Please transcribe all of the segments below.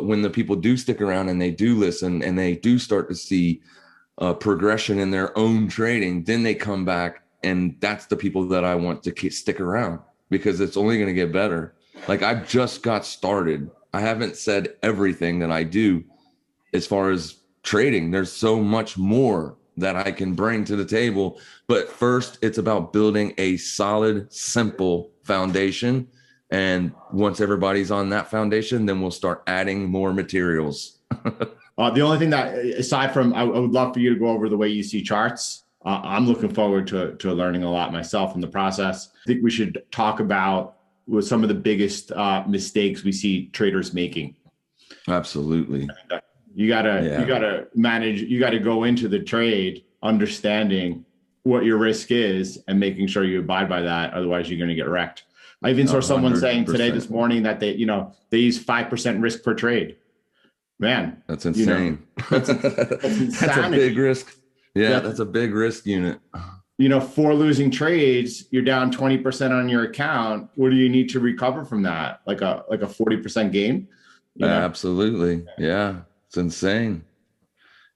when the people do stick around and they do listen and they do start to see progression in their own trading, then they come back, and that's the people that I want to stick around, because it's only going to get better. Like, I've just got started. I haven't said everything that I do as far as trading. There's so much more that I can bring to the table. But first, it's about building a solid, simple foundation. And once everybody's on that foundation, then we'll start adding more materials. The only thing that, aside from, I would love for you to go over the way you see charts. I'm looking forward to learning a lot myself in the process. I think we should talk about what some of the biggest mistakes we see traders making. Absolutely. You gotta manage. You gotta go into the trade understanding what your risk is and making sure you abide by that. Otherwise, you're going to get wrecked. I even saw someone saying today, this morning, that they use 5% risk per trade. Man, that's insane. That's a big risk. Yeah, that's a big risk unit. 4 losing trades, you're down 20% on your account. What do you need to recover from that? Like a 40% gain? Absolutely. Yeah, it's insane.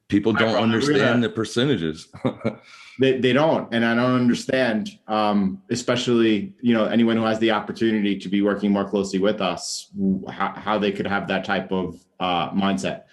People don't understand the percentages. They don't, and I don't understand. Especially anyone who has the opportunity to be working more closely with us, how they could have that type of mindset.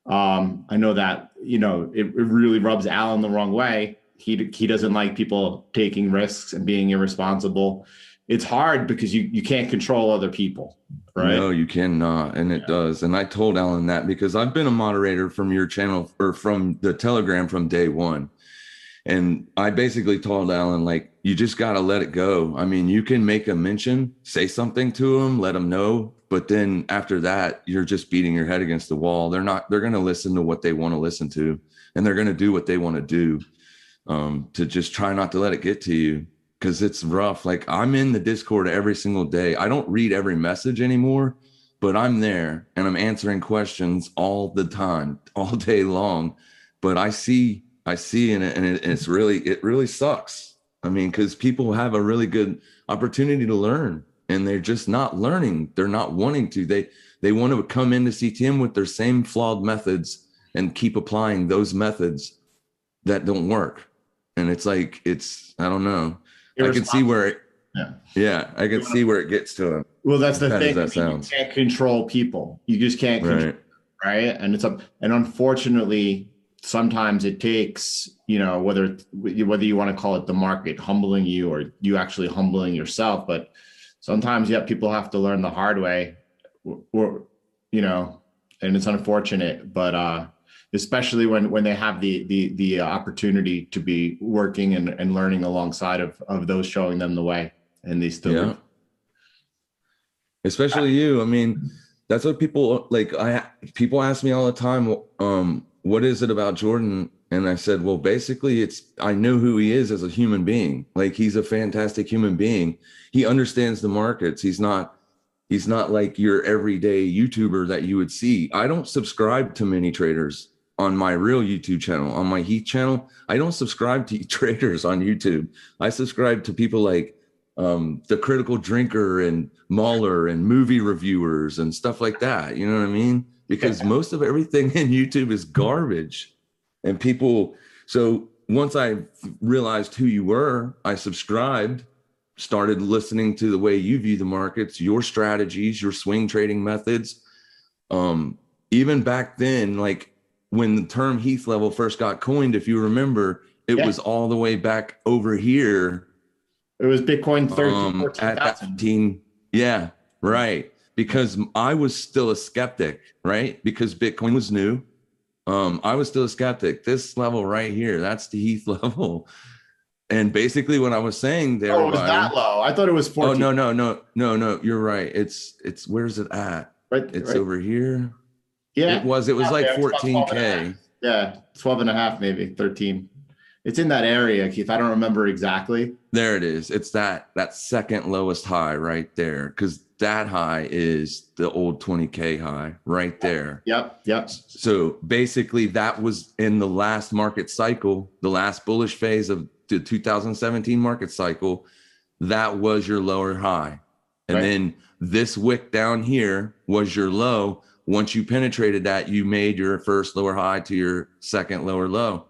I know that it really rubs Alan the wrong way. He doesn't like people taking risks and being irresponsible. It's hard because you can't control other people, right? No, you cannot, and it does. And I told Alan that because I've been a moderator from your channel, or from the Telegram, from day one. And I basically told Alan, like, you just got to let it go. I mean, you can make a mention, say something to them, let them know. But then after that, you're just beating your head against the wall. They're going to listen to what they want to listen to, and they're going to do what they want to do. To just try not to let it get to you, because it's rough. Like, I'm in the Discord every single day. I don't read every message anymore, but I'm there and I'm answering questions all the time, all day long. But I see in it, and it really sucks. I mean, because people have a really good opportunity to learn, and they're just not learning. They're not wanting to. They want to come into CTM with their same flawed methods and keep applying those methods that don't work. And it's like, I don't know. I can see where I can see where it gets to them. Well, that's the thing. You can't control people. You just can't control, right? And and unfortunately, sometimes it takes, whether you want to call it the market humbling you, or you actually humbling yourself. But sometimes, people have to learn the hard way, or and it's unfortunate, but especially when they have the opportunity to be working and learning alongside of those showing them the way, and they still especially you. I mean, that's what people like. People ask me all the time, what is it about Jordan? And I said, well, basically I know who he is as a human being. Like, he's a fantastic human being. He understands the markets. He's not like your everyday YouTuber that you would see. I don't subscribe to many traders on my real YouTube channel. On my Heath channel, I don't subscribe to traders on YouTube. I subscribe to people like The Critical Drinker and Mahler and movie reviewers and stuff like that. You know what I mean? Because most of everything in YouTube is garbage. And people, so once I realized who you were, I subscribed, started listening to the way you view the markets, your strategies, your swing trading methods. Even back then, like, when the term Heath level first got coined, if you remember, it was all the way back over here. It was Bitcoin 13,000. Yeah, right. Because I was still a skeptic, right? Because Bitcoin was new. I was still a skeptic. This level right here, that's the Heath level. And basically what I was saying there. Oh, it was that low. I thought it was 14. Oh, no. You're right. It's where's it at? It's over here. Yeah, it was like 14K. Yeah, 12 and a half, maybe 13. It's in that area, Keith. I don't remember exactly. There it is. It's that second lowest high right there, because that high is the old 20K high right there. Yep. So basically, that was in the last market cycle, the last bullish phase of the 2017 market cycle. That was your lower high, and then this wick down here was your low. once you penetrated that, you made your first lower high to your second lower low.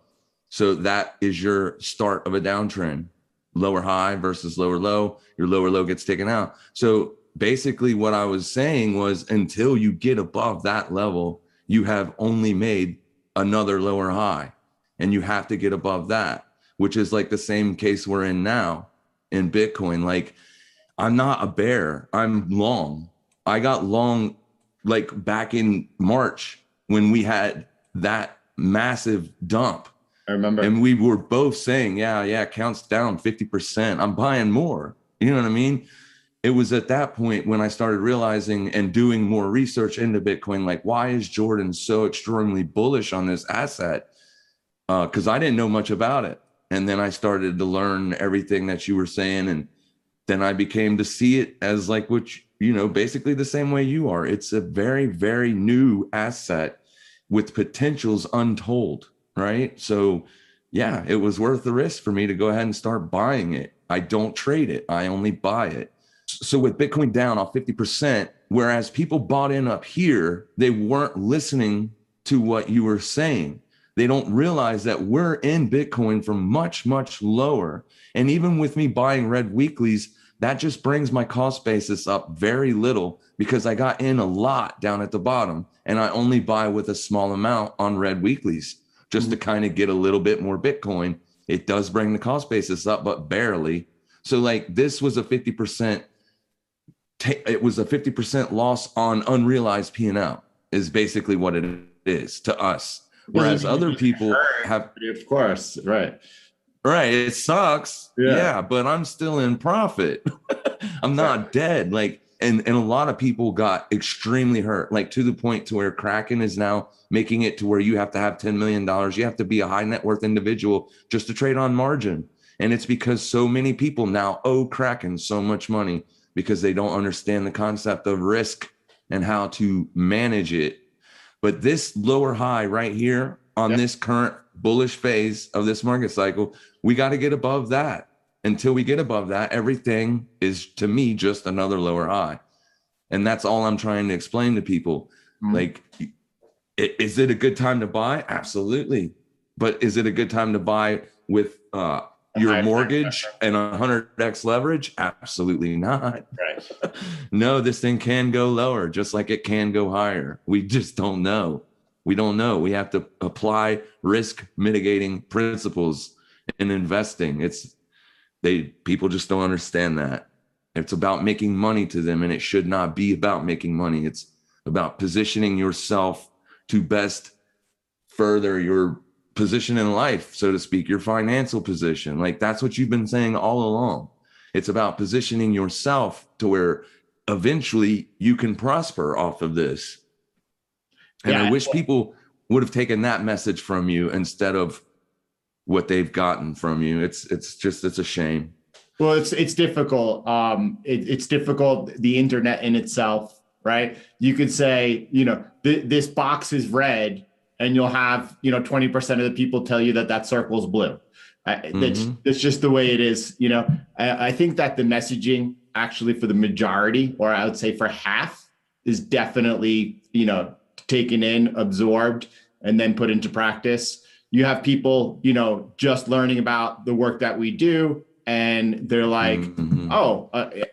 So that is your start of a downtrend. Lower high versus lower low, your lower low gets taken out. So basically what I was saying was, until you get above that level, you have only made another lower high, and you have to get above that, which is like the same case we're in now in Bitcoin. Like, I'm not a bear, I'm long. I got long like back in March when we had that massive dump. I remember. And we were both saying, yeah, counts down 50%. I'm buying more. You know what I mean? It was at that point when I started realizing and doing more research into Bitcoin, like, why is Jordan so extremely bullish on this asset? Because I didn't know much about it. And then I started to learn everything that you were saying. And then I became to see it as like, which, you know, basically the same way you are. It's a very, very new asset with potentials untold, right? So yeah, it was worth the risk for me to go ahead and start buying it. I don't trade it, I only buy it. So with Bitcoin down off 50%, whereas people bought in up here, they weren't listening to what you were saying. They don't realize that we're in Bitcoin from much, much lower. And even with me buying red weeklies, that just brings my cost basis up very little, because I got in a lot down at the bottom, and I only buy with a small amount on red weeklies just to kind of get a little bit more Bitcoin. It does bring the cost basis up, but barely. So like, this was a 50%, it was a 50% loss on unrealized P&L is basically what it is to us. Whereas other people have, of course, right. It sucks. Yeah, but I'm still in profit. I'm not dead. Like, and a lot of people got extremely hurt, like to the point to where Kraken is now making it to where you have to have $10 million. You have to be a high net worth individual just to trade on margin. And it's because so many people now owe Kraken so much money because they don't understand the concept of risk and how to manage it. But this lower high right here on this current bullish phase of this market cycle, we got to get above that. Until we get above that, everything is, to me, just another lower high. And that's all I'm trying to explain to people. Like, is it a good time to buy? Absolutely. But is it a good time to buy with your mortgage and 100x leverage? Absolutely not. Right. No, this thing can go lower, just like it can go higher. We just don't know. We don't know. We have to apply risk mitigating principles in investing. People just don't understand that. It's about making money to them, and it should not be about making money. It's about positioning yourself to best further your position in life, so to speak, your financial position. Like, that's what you've been saying all along. It's about positioning yourself to where eventually you can prosper off of this. And I wish people would have taken that message from you instead of what they've gotten from you. It's a shame. Well, it's difficult. It's difficult. The internet in itself, right? You could say, this box is red, and you'll have, 20% of the people tell you that circle is blue. That's just the way it is. I think that the messaging actually for the majority, or I would say for half, is definitely, taken in, absorbed, and then put into practice. You have people, just learning about the work that we do, and they're like,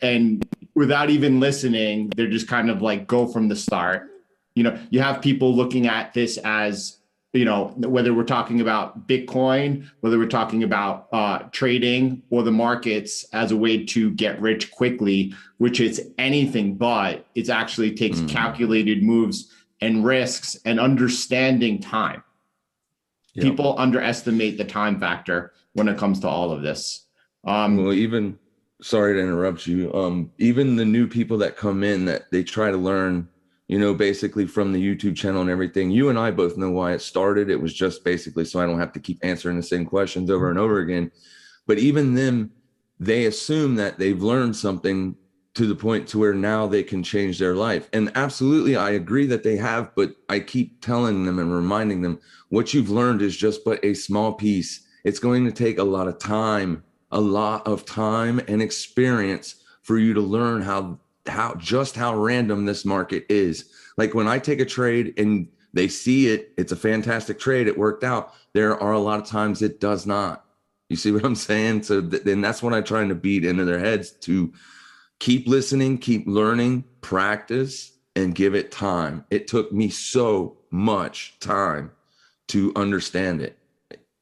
and without even listening, they're just kind of like, go from the start. You have people looking at this as, whether we're talking about Bitcoin, whether we're talking about trading or the markets, as a way to get rich quickly, which is anything but. It actually takes calculated moves and risks and understanding time. Yep. People underestimate the time factor when it comes to all of this. Well, even, sorry to interrupt you, even the new people that come in, that they try to learn, basically from the YouTube channel and everything. You and I both know why it started. It was just basically so I don't have to keep answering the same questions over and over again. But even them, they assume that they've learned something to the point to where now they can change their life. And absolutely, I agree that they have, but I keep telling them and reminding them, what you've learned is just but a small piece. It's going to take a lot of time and experience for you to learn how how random this market is. Like when I take a trade and they see it, it's a fantastic trade, it worked out. There are a lot of times it does not. You see what I'm saying? So then that's what I'm trying to beat into their heads, to keep listening, keep learning, practice, and give it time. It took me so much time to understand it.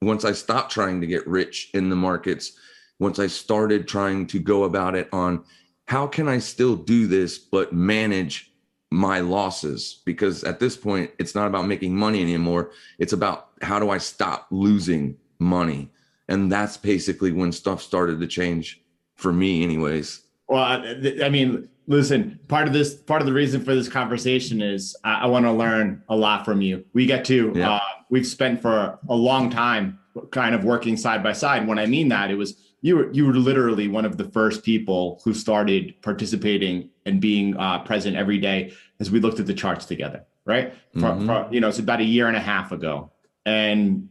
Once I stopped trying to get rich in the markets, once I started trying to go about it on how can I still do this, but manage my losses? Because at this point, it's not about making money anymore. It's about how do I stop losing money? And that's basically when stuff started to change for me anyways. Well, I mean, listen, part of the reason for this conversation is I want to learn a lot from you. We get to, we've spent for a long time kind of working side by side. When I mean that, it was, you were literally one of the first people who started participating and being present every day as we looked at the charts together, right? For it's about a year and a half ago. And,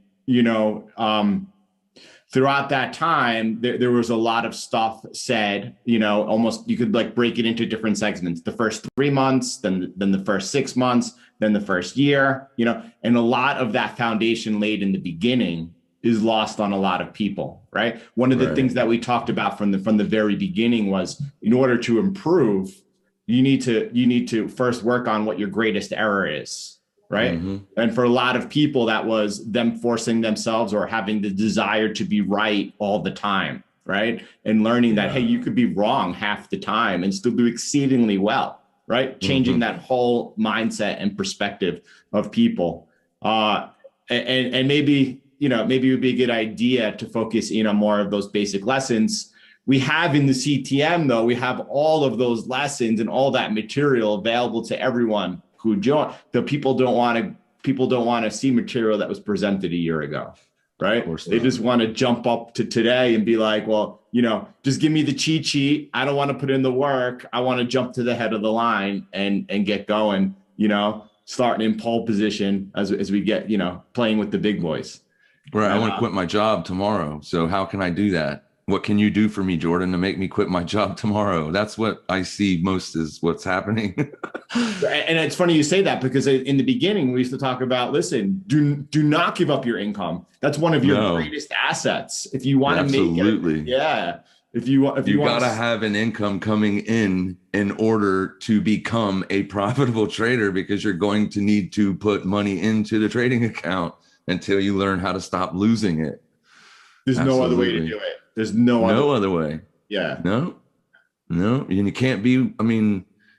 throughout that time, there was a lot of stuff said, almost you could like break it into different segments, the first 3 months, then the first 6 months, then the first year, and a lot of that foundation laid in the beginning is lost on a lot of people, right? One of the things that we talked about from the very beginning was, in order to improve, you need to first work on what your greatest error is, right? And for a lot of people, that was them forcing themselves or having the desire to be right all the time, right? And learning that, hey, you could be wrong half the time and still do exceedingly well, right? Changing that whole mindset and perspective of people. And maybe it would be a good idea to focus in on more of those basic lessons. We have in the CTM, though, we have all of those lessons and all that material available to everyone who join. The people don't want to see material that was presented a year ago, right? They just want to jump up to today and be like, well, just give me the cheat sheet. I don't want to put in the work. I want to jump to the head of the line and get going, starting in pole position as we get, playing with the big boys. Right. I want to quit my job tomorrow. So how can I do that? What can you do for me, Jordan, to make me quit my job tomorrow? That's what I see most is what's happening. And it's funny you say that, because in the beginning, we used to talk about, listen, do not give up your income. That's one of your greatest assets. If you want to make it. If you got to have an income coming in order to become a profitable trader, because you're going to need to put money into the trading account until you learn how to stop losing it. There's no other way to do it. There's no other way. Yeah. No. And you can't be,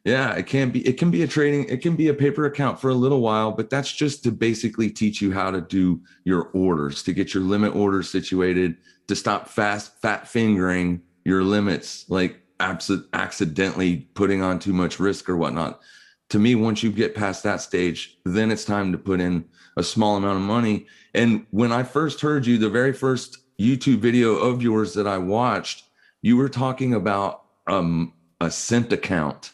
it can be a trading, it can be a paper account for a little while, but that's just to basically teach you how to do your orders, to get your limit orders situated, to stop fat fingering your limits, like accidentally putting on too much risk or whatnot. To me, once you get past that stage, then it's time to put in a small amount of money. And when I first heard you, the very first YouTube video of yours that I watched, you were talking about a cent account.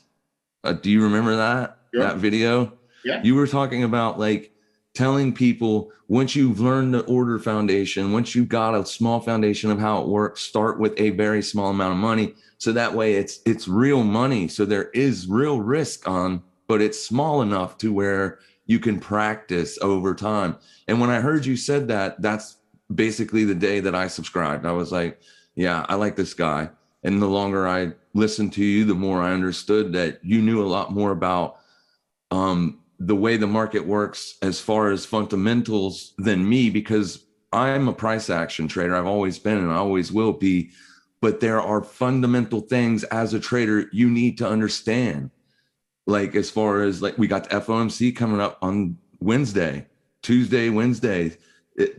Do you remember that video? Yeah. You were talking about like telling people, once you've learned the order foundation, once you've got a small foundation of how it works, start with a very small amount of money. So that way it's real money. So there is real risk on, but it's small enough to where you can practice over time. And when I heard you said that, that's basically the day that I subscribed. I was like, yeah, I like this guy. And the longer I listened to you, the more I understood that you knew a lot more about the way the market works as far as fundamentals than me, because I'm a price action trader. I've always been and I always will be. But there are fundamental things as a trader you need to understand. Like as far as like we got the FOMC coming up on Tuesday, Wednesday.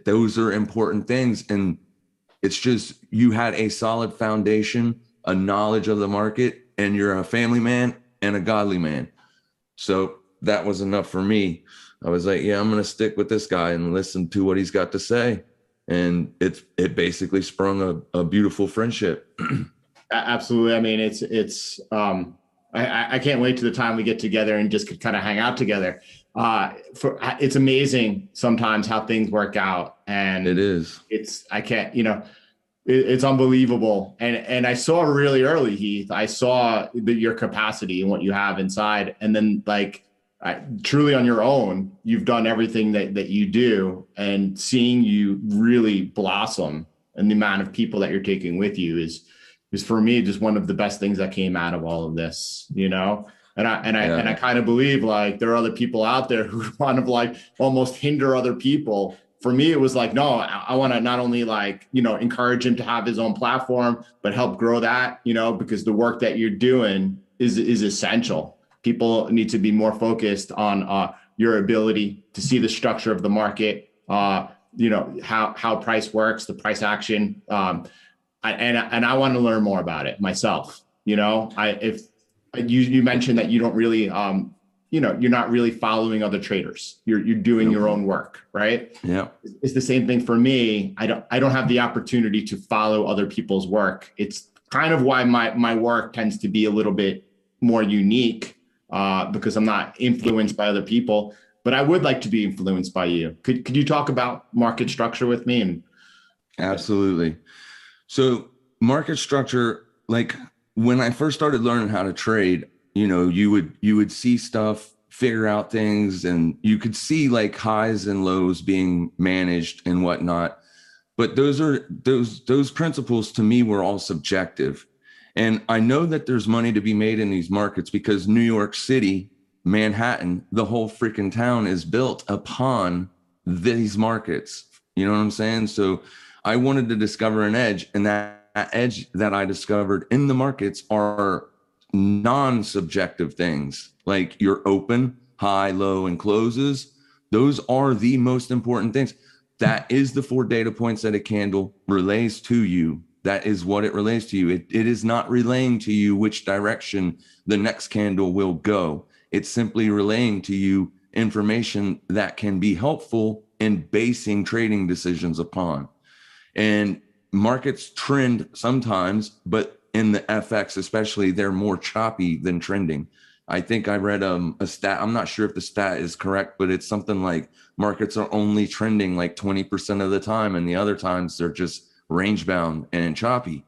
Those are important things. And it's just, you had a solid foundation, a knowledge of the market, and you're a family man and a godly man. So that was enough for me. I was like, yeah, I'm going to stick with this guy and listen to what he's got to say. And it basically sprung a beautiful friendship. Absolutely. I mean, I can't wait to the time we get together and just kind of hang out together. It's amazing sometimes how things work out, and it is. I can't, It's unbelievable. And I saw really early, Heath, I saw your capacity and what you have inside. And then like truly on your own, you've done everything that you do, and seeing you really blossom and the amount of people that you're taking with you is for me just one of the best things that came out of all of this, you know? And I kind of believe like there are other people out there who kind of like almost hinder other people. For me, it was like, no, I want to not only like, you know, encourage him to have his own platform, but help grow that, you know, because the work that you're doing is essential. People need to be more focused on your ability to see the structure of the market, you know, how price works, the price action. And I want to learn more about it myself. You know, if you mentioned that you don't really, you know, you're not really following other traders. You're doing your own work, right? Yeah. It's the same thing for me. I don't have the opportunity to follow other people's work. It's kind of why my work tends to be a little bit more unique, because I'm not influenced by other people. But I would like to be influenced by you. Could you talk about market structure with me? And Absolutely. So market structure, like when I first started learning how to trade, you know, you would see stuff, figure out things, and you could see like highs and lows being managed and whatnot. But those principles to me were all subjective. And I know that there's money to be made in these markets because New York City, Manhattan, the whole freaking town is built upon these markets. You know what I'm saying? So I wanted to discover an edge, and that edge that I discovered in the markets are non-subjective things. Like your open, high, low, and closes. Those are the most important things. That is the 4 data points that a candle relays to you. That is what it relays to you. It is not relaying to you which direction the next candle will go. It's simply relaying to you information that can be helpful in basing trading decisions upon. And markets trend sometimes, but in the FX especially, they're more choppy than trending. I think I read a stat. I'm not sure if the stat is correct, but it's something like markets are only trending like 20% of the time, and the other times they're just range bound and choppy.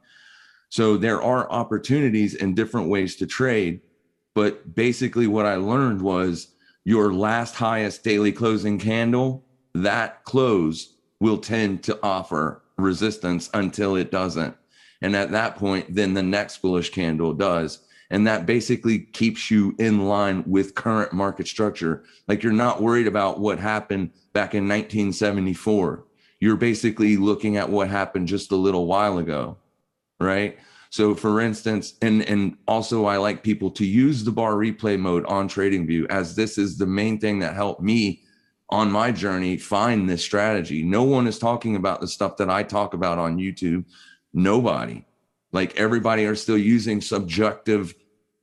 So there are opportunities and different ways to trade. But basically what I learned was your last highest daily closing candle, that close will tend to offer resistance until it doesn't. And at that point, then the next bullish candle does. And that basically keeps you in line with current market structure. Like you're not worried about what happened back in 1974. You're basically looking at what happened just a little while ago, right? So for instance, and also I like people to use the bar replay mode on TradingView, as this is the main thing that helped me on my journey find this strategy. No one is talking about the stuff that I talk about on YouTube. Nobody. Like everybody are still using subjective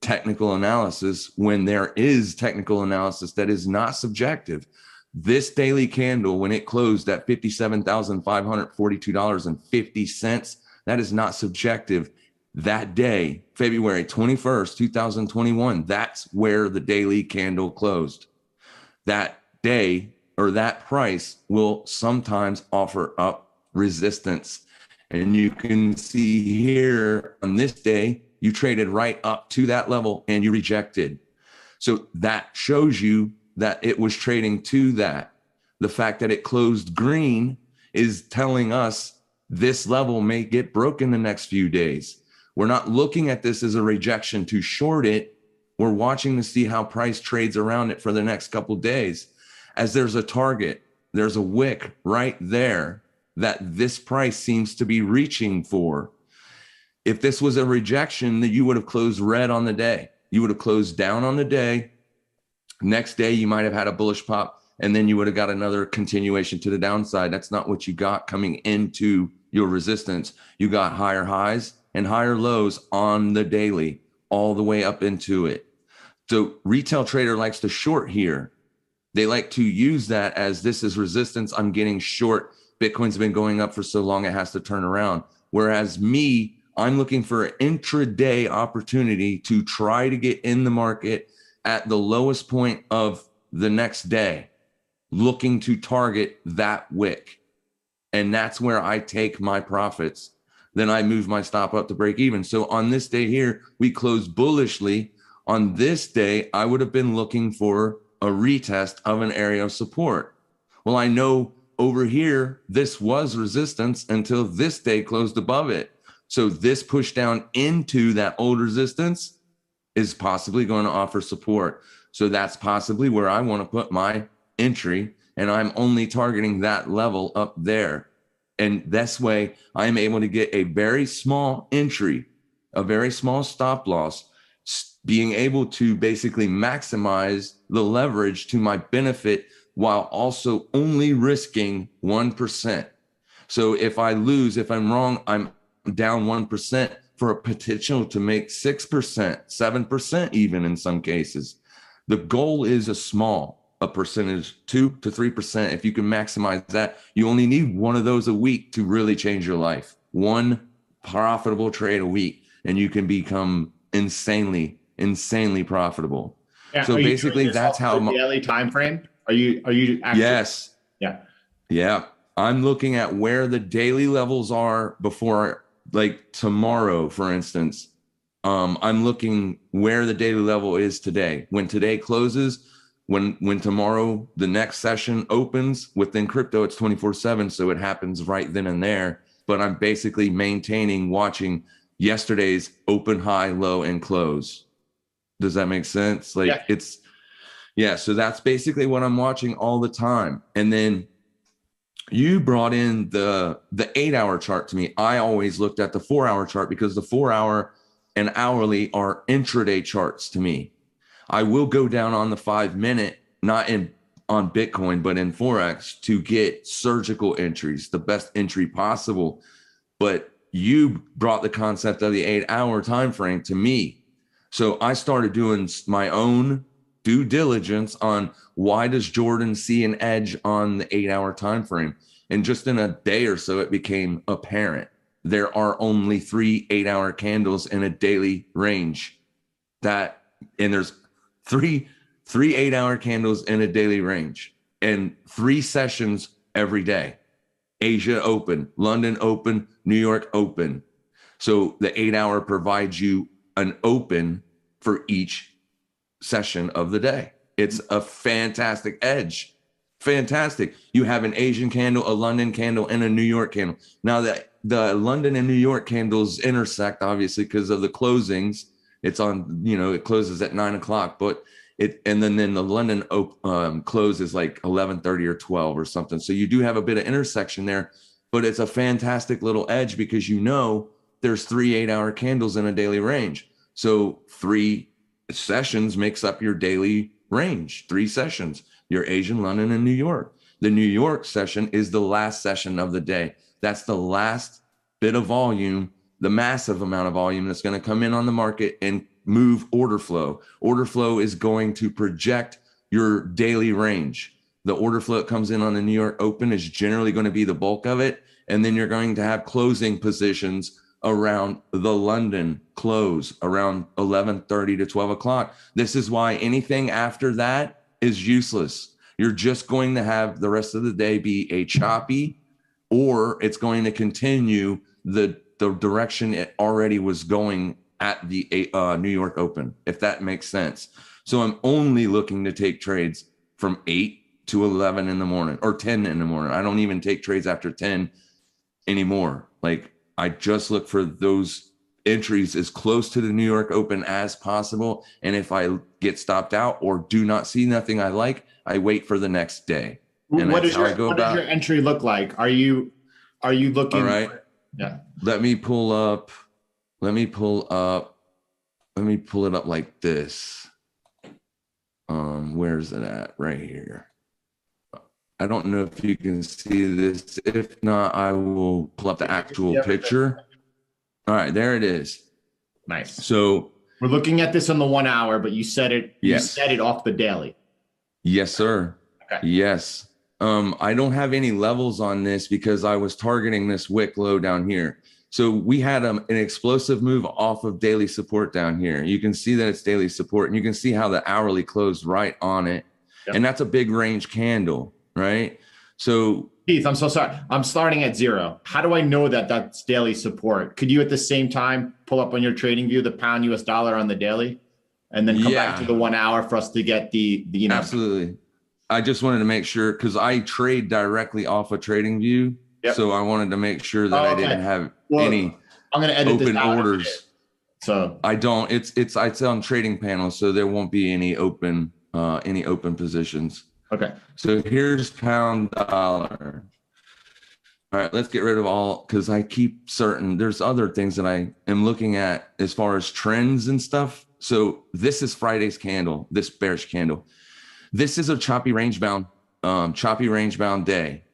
technical analysis when there is technical analysis that is not subjective. This daily candle, when it closed at $57,542.50, that is not subjective. That day, February 21st, 2021, that's where the daily candle closed. That day or that price will sometimes offer up resistance. And you can see here on this day, you traded right up to that level and you rejected. So that shows you that it was trading to that. The fact that it closed green is telling us this level may get broken the next few days. We're not looking at this as a rejection to short it. We're watching to see how price trades around it for the next couple of days. As there's a target, there's a wick right there that this price seems to be reaching for. If this was a rejection, then you would have closed red on the day. You would have closed down on the day. Next day, you might have had a bullish pop, and then you would have got another continuation to the downside. That's not what you got coming into your resistance. You got higher highs and higher lows on the daily, all the way up into it. So retail trader likes to short here. They like to use that as this is resistance. I'm getting short. Bitcoin's been going up for so long, it has to turn around. Whereas me, I'm looking for an intraday opportunity to try to get in the market at the lowest point of the next day, looking to target that wick. And that's where I take my profits. then I move my stop up to break even. So on this day here, we closed bullishly. On this day, I would have been looking for a retest of an area of support. Well, I know over here, this was resistance until this day closed above it. So this push down into that old resistance is possibly going to offer support. So that's possibly where I want to put my entry, and I'm only targeting that level up there. And this way I'm able to get a very small entry, a very small stop loss, being able to basically maximize the leverage to my benefit while also only risking 1%. So if I lose, if I'm wrong, I'm down 1% for a potential to make 6%, 7% even in some cases. The goal is a percentage, 2 to 3%. If you can maximize that, you only need one of those a week to really change your life. One profitable trade a week, and you can become insanely profitable. Yeah, so basically that's how daily time frame. Are you actually? Yes. Yeah. I'm looking at where the daily levels are before, like tomorrow, for instance. I'm looking where the daily level is today. When today closes, when tomorrow the next session opens within crypto, it's 24/7, so it happens right then and there. But I'm basically watching yesterday's open, high, low, and close. Does that make sense? Like so that's basically what I'm watching all the time. And then you brought in the 8-hour chart to me. I always looked at the 4-hour chart because the 4-hour and hourly are intraday charts to me. I will go down on the 5-minute, not on Bitcoin, but in Forex to get surgical entries, the best entry possible. But you brought the concept of the 8-hour time frame to me. So I started doing my own due diligence on why does Jordan see an edge on the 8-hour time frame. And just in a day or so, it became apparent. There are only 3 8-hour candles in a daily range. And there's three 8-hour candles in a daily range and 3 sessions every day. Asia open, London open, New York open. So the 8-hour provides you an open for each session of the day. It's a fantastic edge. Fantastic. You have an Asian candle, a London candle, and a New York candle. Now the London and New York candles intersect, obviously, because of the closings. It's on, it closes at 9:00, but and then the London close is like 11:30 or 12 or something. So you do have a bit of intersection there, but it's a fantastic little edge because there's 3 8-hour candles in a daily range. So 3 sessions makes up your daily range. 3 sessions, your Asian, London, and New York. The New York session is the last session of the day. That's the last bit of volume, the massive amount of volume that's going to come in on the market and move order flow. Order flow is going to project your daily range. The order flow that comes in on the New York Open is generally going to be the bulk of it. And then you're going to have closing positions around the London close around 11:30 to 12 o'clock. This is why anything after that is useless. You're just going to have the rest of the day be a choppy, or it's going to continue the direction it already was going at the New York Open, if that makes sense. So I'm only looking to take trades from 8 to 11 in the morning or 10 in the morning. I don't even take trades after 10 anymore. Like, I just look for those entries as close to the New York Open as possible. And if I get stopped out or do not see nothing I like, I wait for the next day. And what does your entry look like? Are you looking? All right. Yeah. Let me pull it up like this. Where's it at? Right here. I don't know if you can see this. If not, I will pull up the actual picture. All right, there it is. Nice. So we're looking at this on the 1 hour, but you set it. Yes. You set it off the daily. Yes, sir. Okay. Yes. I don't have any levels on this because I was targeting this wick low down here. So we had an explosive move off of daily support down here. You can see that it's daily support, and you can see how the hourly closed right on it. Yep. And that's a big range candle, right? So Keith, I'm so sorry. I'm starting at 0. How do I know that that's daily support? Could you at the same time pull up on your trading view the pound US dollar on the daily and then come back to Yeah, the 1 hour for us to get the absolutely. I just wanted to make sure because I trade directly off of TradingView. Yep. So I wanted to make sure that I didn't have any I'm going to edit open this out orders. So I don't. It's on trading panel, so there won't be any open positions. Okay. So here's pound dollar. All right, let's get rid of all because I keep certain there's other things that I am looking at as far as trends and stuff. So this is Friday's candle, this bearish candle. This is a choppy range bound day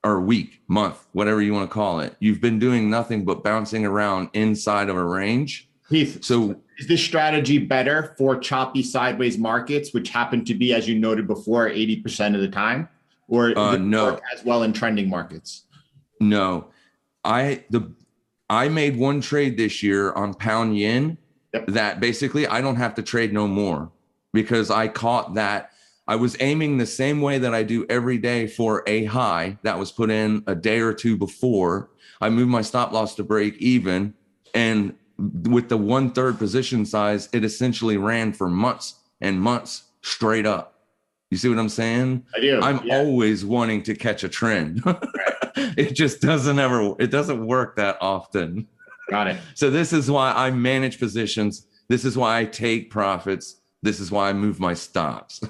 or week, month, whatever you want to call it. You've been doing nothing but bouncing around inside of a range. Heath, so is this strategy better for choppy sideways markets, which happen to be, as you noted before, 80% of the time, or does it work as well in trending markets? No, I made one trade this year on pound yen that basically I don't have to trade no more because I caught that. I was aiming the same way that I do every day for a high that was put in a day or two before. I moved my stop loss to break even, and with the 1/3 position size, it essentially ran for months and months straight up. You see what I'm saying? I do. I'm always wanting to catch a trend. It just doesn't work that often. Got it. So this is why I manage positions. This is why I take profits. This is why I move my stops.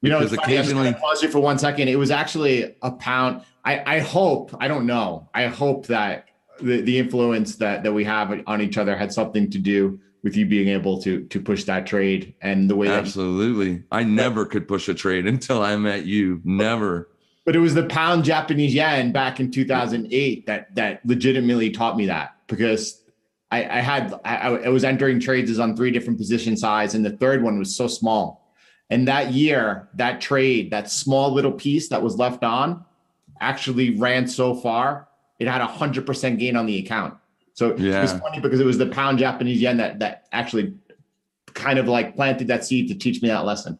Because occasionally, I'm pause you for 1 second. It was actually a pound. I hope, I don't know. I hope that the influence that we have on each other had something to do with you being able to push that trade and the way that absolutely. I never could push a trade until I met you. Never. But it was the pound Japanese yen back in 2008 that legitimately taught me that, because I was entering trades on 3 different position size, and the third one was so small. And that year, that trade, that small little piece that was left on, actually ran so far, it had 100% gain on the account. So It was funny because it was the pound Japanese yen that actually kind of like planted that seed to teach me that lesson.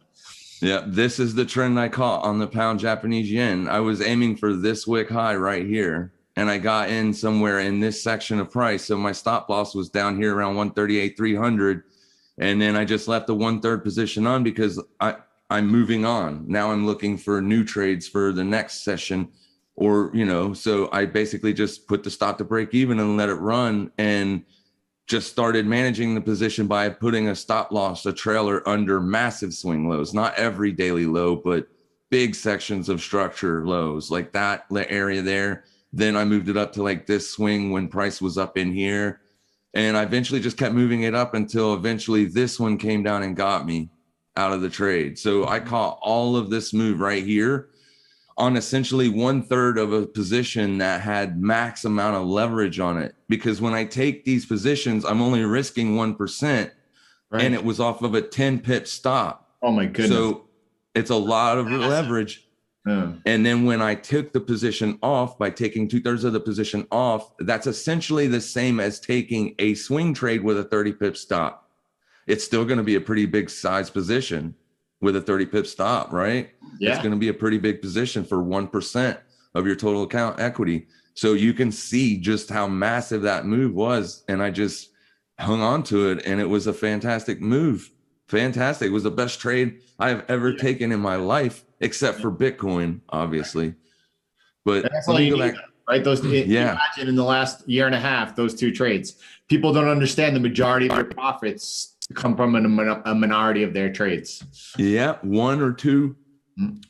Yeah, this is the trend I caught on the pound Japanese yen. I was aiming for this wick high right here, and I got in somewhere in this section of price. So my stop loss was down here around 138.300. And then I just left the 1/3 position on because I'm moving on. Now I'm looking for new trades for the next session, or, so I basically just put the stop to break even and let it run, and just started managing the position by putting a stop loss, a trailer under massive swing lows, not every daily low, but big sections of structure lows like that area there. Then I moved it up to like this swing when price was up in here. And I eventually just kept moving it up until eventually this one came down and got me out of the trade. So I caught all of this move right here on essentially 1/3 of a position that had max amount of leverage on it. Because when I take these positions, I'm only risking 1%, and it was off of a 10 pip stop. Oh my goodness. So it's a lot of leverage. And then when I took the position off by taking 2/3 of the position off, that's essentially the same as taking a swing trade with a 30 pip stop. It's still going to be a pretty big size position with a 30 pip stop, right? Yeah. It's going to be a pretty big position for 1% of your total account equity. So you can see just how massive that move was. And I just hung on to it, and it was a fantastic move. Fantastic. It was the best trade I have ever taken in my life, except for Bitcoin, obviously. But that's all you need, right? Imagine in the last year and a half, those 2 trades. People don't understand the majority of their profits come from a minority of their trades. Yeah, 1 or 2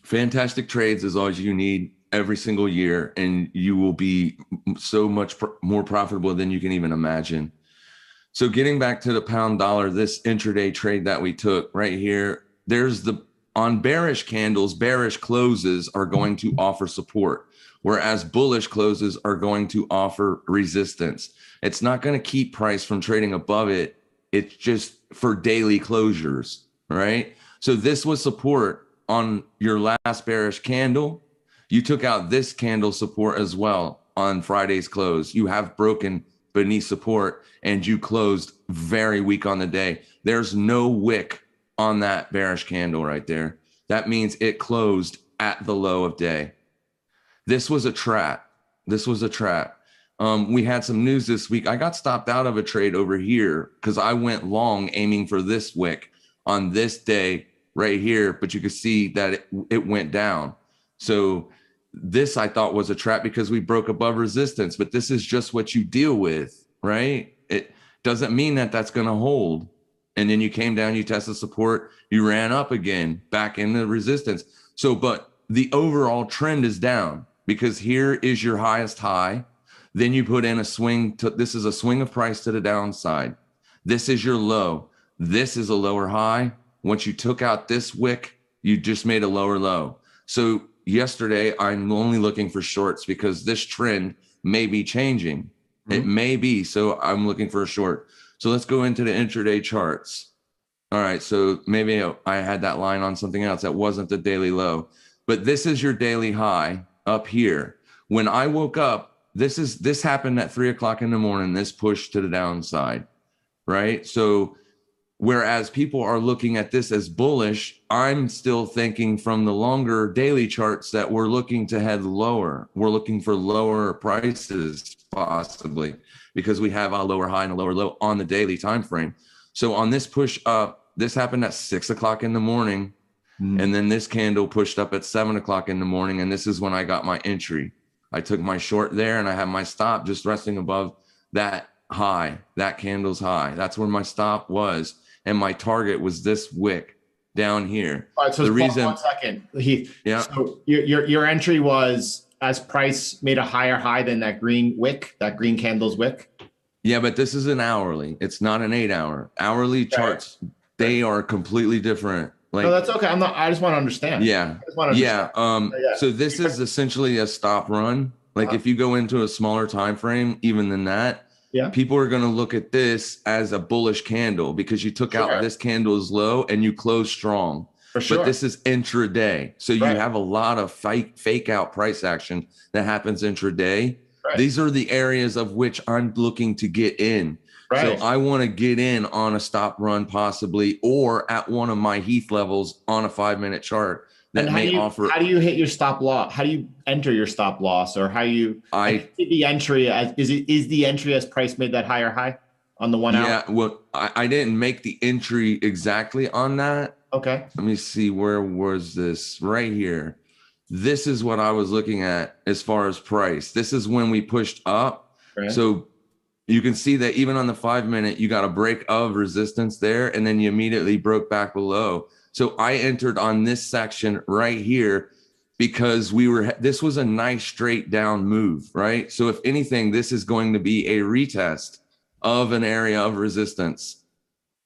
fantastic trades is all you need every single year, and you will be so much more profitable than you can even imagine. So getting back to the pound dollar, this intraday trade that we took right here, on bearish candles, bearish closes are going to offer support, whereas bullish closes are going to offer resistance. It's not going to keep price from trading above it. It's just for daily closures, right? So this was support on your last bearish candle. You took out this candle support as well on Friday's close. You have broken beneath support, and you closed very weak on the day. There's no wick on that bearish candle right there. That means it closed at the low of day. This was a trap. This was a trap. We had some news this week. I got stopped out of a trade over here because I went long aiming for this wick on this day right here, but you could see that it went down. So this I thought was a trap because we broke above resistance, but this is just what you deal with, right? It doesn't mean that that's going to hold. And then you came down, you tested support, you ran up again, back into resistance. So, but the overall trend is down because here is your highest high. Then you put in a swing this is a swing of price to the downside. This is your low. This is a lower high. Once you took out this wick, you just made a lower low. So yesterday, I'm only looking for shorts because this trend may be changing. It may be. So I'm looking for a short. So let's go into the intraday charts. All right. So maybe I had that line on something else that wasn't the daily low, but this is your daily high up here. When I woke up, this happened at 3 o'clock in the morning, this push to the downside, right? So whereas people are looking at this as bullish, I'm still thinking from the longer daily charts that we're looking to head lower. We're looking for lower prices possibly because we have a lower high and a lower low on the daily time frame. So on this push up, this happened at 6 o'clock in the morning. And then this candle pushed up at 7 o'clock in the morning. And this is when I got my entry. I took my short there and I have my stop just resting above that high, that candle's high. That's where my stop was. And my target was this wick down here. All right, so the reason 1 second, Heath. Yeah. So your entry was as price made a higher high than that green wick, that green candle's wick. Yeah, but this is an hourly. It's not an 8 hour. Hourly charts, they are completely different. Like, no, that's okay. I just want to understand. Yeah. So this is essentially a stop run. Like if you go into a smaller time frame, even than that, people are going to look at this as a bullish candle because you took out this candle's low and you closed strong. For sure. But this is intraday. So you have a lot of fake out price action that happens intraday. Right. These are the areas of which I'm looking to get in. Right. So I want to get in on a stop run possibly, or at one of my Heath levels on a 5-minute chart that may offer. How do you hit your stop loss? How do you enter your stop loss, or how you the entry as is the entry as price made that higher high on the 1 hour? Yeah, well, I didn't make the entry exactly on that. Okay. Let me see, where was this? Right here. This is what I was looking at as far as price. This is when we pushed up. Right. So you can see that even on the 5-minute, you got a break of resistance there, and then you immediately broke back below. So I entered on this section right here because this was a nice straight down move, right? So if anything, this is going to be a retest of an area of resistance,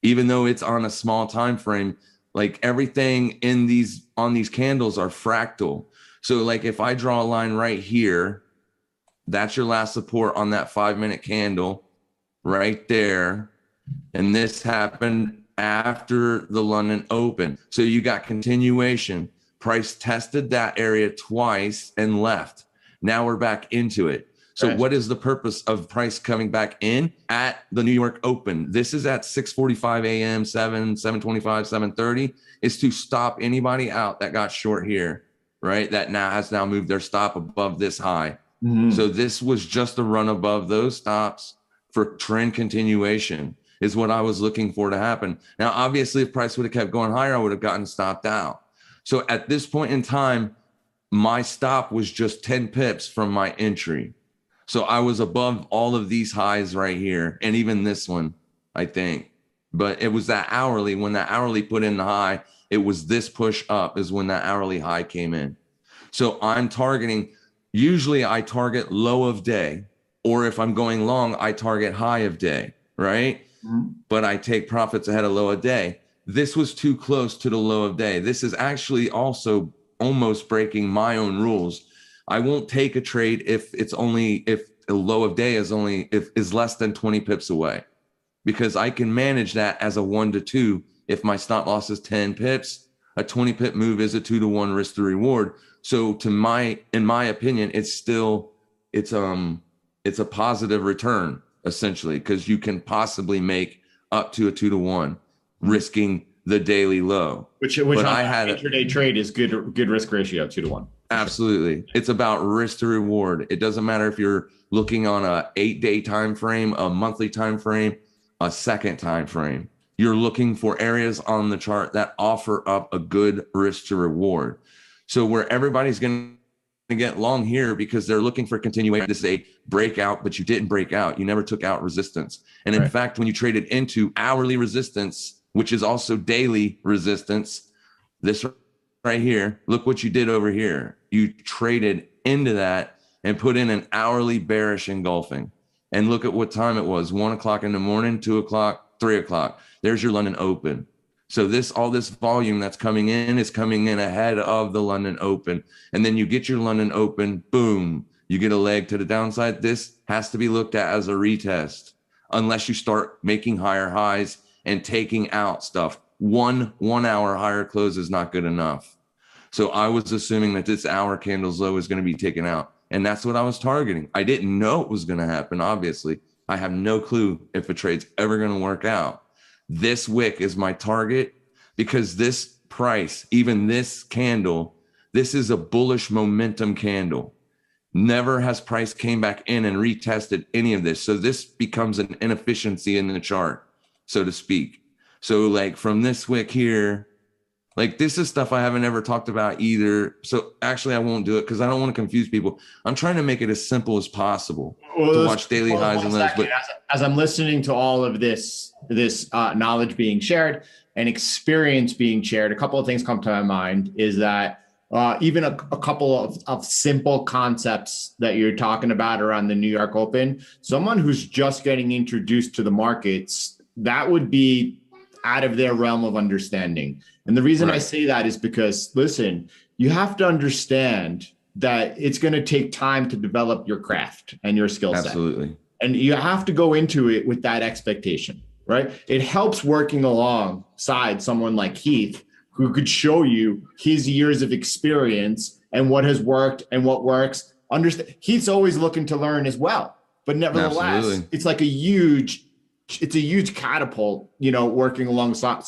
even though it's on a small time frame. Like everything on these candles are fractal. So like if I draw a line right here, that's your last support on that 5-minute candle right there. And this happened after the London Open. So you got continuation. Price tested that area twice and left. Now we're back into it. So what is the purpose of price coming back in at the New York Open? This is at 6:45 a.m., 7:25, 7:30, is to stop anybody out that got short here, right? That has moved their stop above this high. So this was just a run above those stops for trend continuation is what I was looking for to happen. Now, obviously, if price would have kept going higher, I would have gotten stopped out. So at this point in time, my stop was just 10 pips from my entry. So I was above all of these highs right here, and even this one, I think. But it was that hourly. When that hourly put in the high, it was this push up is when that hourly high came in. So I'm targeting, usually I target low of day, or if I'm going long, I target high of day, right? But I take profits ahead of low of day. This was too close to the low of day. This is actually also almost breaking my own rules. I won't take a trade if a low of day is less than 20 pips away, because I can manage that as a 1 to 2. If my stop loss is 10 pips, a 20 pip move is a 2 to 1 risk to reward. So in my opinion, it's a positive return essentially, because you can possibly make up to a 2 to 1 risking the daily low. Which I had intraday trade is good risk ratio 2 to 1. Absolutely. It's about risk to reward. It doesn't matter if you're looking on a 8-day time frame, a monthly time frame, a second time frame. You're looking for areas on the chart that offer up a good risk to reward. So where everybody's going to get long here because they're looking for continuation. This is a breakout, but you didn't break out. You never took out resistance. And in fact, when you traded into hourly resistance, which is also daily resistance, this right here, look what you did over here. You traded into that and put in an hourly bearish engulfing. And look at what time it was, 1 o'clock in the morning, 2 o'clock, 3 o'clock. There's your London Open. So all this volume that's coming in is coming in ahead of the London Open. And then you get your London Open, boom, you get a leg to the downside. This has to be looked at as a retest unless you start making higher highs and taking out stuff. One hour higher close is not good enough. So I was assuming that this hour candle's low is going to be taken out. And that's what I was targeting. I didn't know it was going to happen, obviously. I have no clue if a trade's ever going to work out. This wick is my target because this price, even this candle, this is a bullish momentum candle. Never has price came back in and retested any of this. So this becomes an inefficiency in the chart, so to speak. So like from this wick here, like this is stuff I haven't ever talked about either. So actually I won't do it because I don't want to confuse people. I'm trying to make it as simple as possible to watch daily highs and lows. But as I'm listening to all of this knowledge being shared and experience being shared, a couple of things come to my mind is that even a couple of simple concepts that you're talking about around the New York Open, someone who's just getting introduced to the markets, that would be out of their realm of understanding. And the reason I say that is because, listen, you have to understand that it's going to take time to develop your craft and your skill set. Absolutely. And you have to go into it with that expectation, right? It helps working alongside someone like Heath, who could show you his years of experience and what has worked and what works. Heath's always looking to learn as well. But nevertheless, it's like a huge catapult, working alongside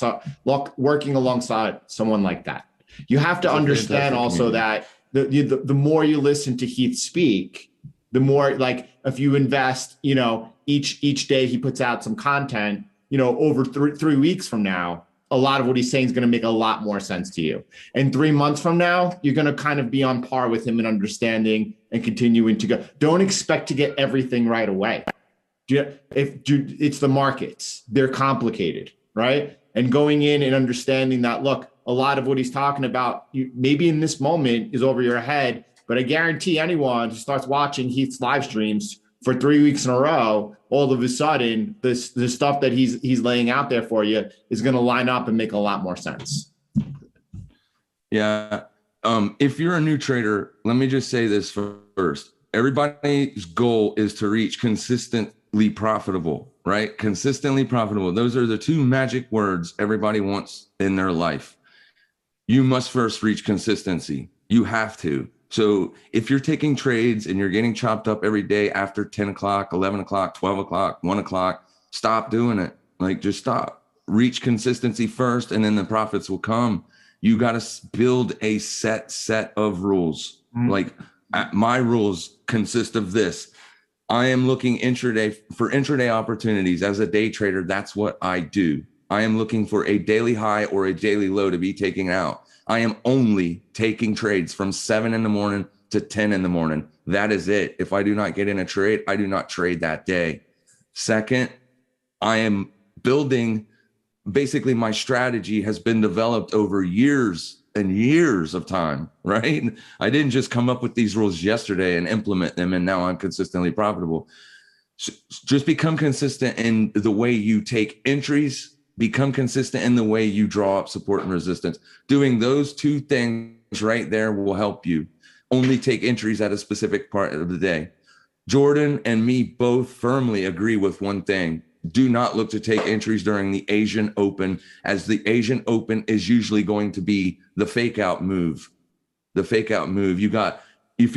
someone like that. You have to understand also that the more you listen to Heath speak, the more, like, if you invest, each day he puts out some content, over 3 weeks from now, a lot of what he's saying is going to make a lot more sense to you. And 3 months from now, you're going to kind of be on par with him in understanding and continuing to go. Don't expect to get everything right away. It's the markets, they're complicated, right? And going in and understanding that, look, a lot of what he's talking about, maybe in this moment is over your head, but I guarantee anyone who starts watching Heath's live streams for 3 weeks in a row, all of a sudden, the stuff that he's laying out there for you is going to line up and make a lot more sense. Yeah. If you're a new trader, let me just say this first. Everybody's goal is to reach consistently profitable, right? Consistently profitable. Those are the two magic words everybody wants in their life. You must first reach consistency. You have to. So if you're taking trades and you're getting chopped up every day after 10 o'clock, 11 o'clock, 12 o'clock, 1 o'clock, stop doing it. Like, just stop. Reach consistency first, and then the profits will come. You got to build a set of rules. Mm-hmm. Like, my rules consist of this. I am looking for intraday opportunities. As a day trader, that's what I do. I am looking for a daily high or a daily low to be taken out. I am only taking trades from 7 in the morning to 10 in the morning. That is it. If I do not get in a trade, I do not trade that day. Second, I am building, basically my strategy has been developed over years and years of time, right? I didn't just come up with these rules yesterday and implement them, and now I'm consistently profitable. So just become consistent in the way you take entries. Become consistent in the way you draw up support and resistance. Doing those two things right there will help you. Only take entries at a specific part of the day. Jordan and me both firmly agree with one thing. Do not look to take entries during the Asian Open, as the Asian Open is usually going to be the fake out move. The fake out move. If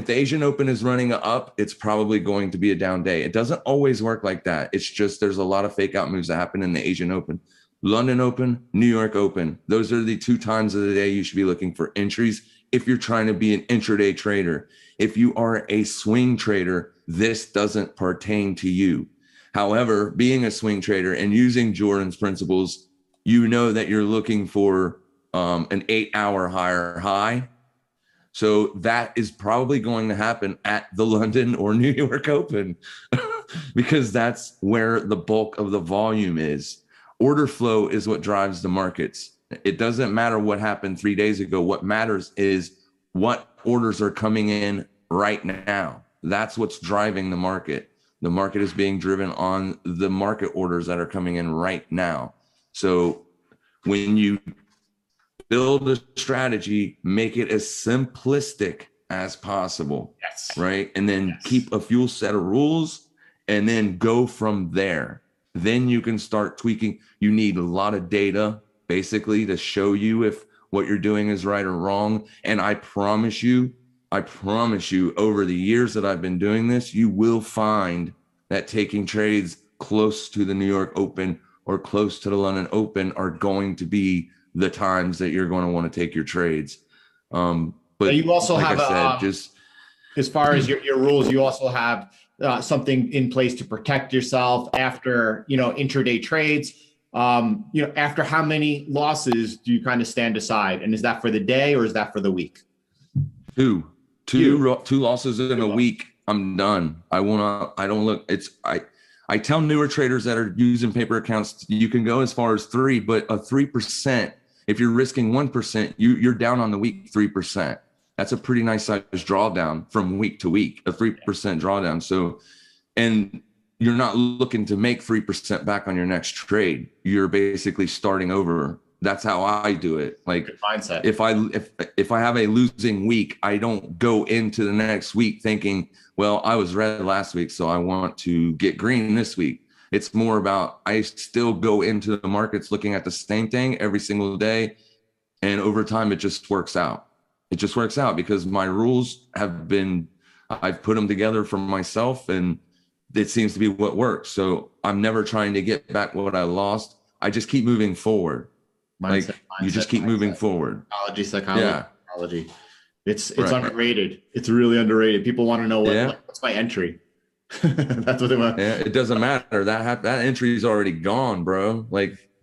the Asian Open is running up, it's probably going to be a down day. It doesn't always work like that. It's just there's a lot of fake out moves that happen in the Asian Open. London Open, New York Open. Those are the 2 times of the day you should be looking for entries if you're trying to be an intraday trader. If you are a swing trader, this doesn't pertain to you. However, being a swing trader and using Jordan's principles, you know that you're looking for an 8-hour higher high. So that is probably going to happen at the London or New York Open because that's where the bulk of the volume is. Order flow is what drives the markets. It doesn't matter what happened 3 days ago. What matters is what orders are coming in right now. That's what's driving the market. The market is being driven on the market orders that are coming in right now. So when you build a strategy, make it as simplistic as possible. Yes. Right. And then keep a few set of rules and then go from there. Then you can start tweaking. You need a lot of data basically to show you if what you're doing is right or wrong. And I promise you, over the years that I've been doing this, you will find that taking trades close to the New York Open or close to the London Open are going to be the times that you're going to want to take your trades. But you also like have, I said, just as far as your rules, you also have something in place to protect yourself after, intraday trades. After how many losses do you kind of stand aside? And is that for the day or is that for the week? Two losses in a week. I'm done. I don't look. I tell newer traders that are using paper accounts, you can go as far as 3, but a 3%, if you're risking 1%, you're down on the week 3%. That's a pretty nice size drawdown from week to week, a 3% drawdown. So, and you're not looking to make 3% back on your next trade. You're basically starting over. That's how I do it. Like good mindset. If I have a losing week, I don't go into the next week thinking, well, I was red last week, so I want to get green this week. It's more about I still go into the markets looking at the same thing every single day. And over time, it just works out. It just works out because my rules I've put them together for myself and it seems to be what works. So I'm never trying to get back what I lost. I just keep moving forward. You just keep moving forward. Psychology. It's right. Underrated. It's really underrated. People want to know what's my entry. That's what they want. Yeah, it doesn't matter. That entry is already gone, bro.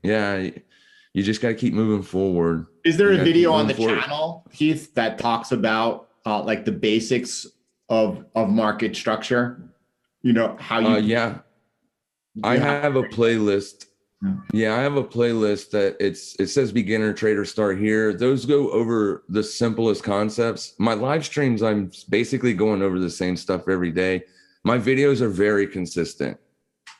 You just got to keep moving forward. Is there a video on the channel, Keith, that talks about the basics of market structure? How you I have a playlist. Yeah, I have a playlist that it says beginner trader start here. Those go over the simplest concepts. My live streams, I'm basically going over the same stuff every day. My videos are very consistent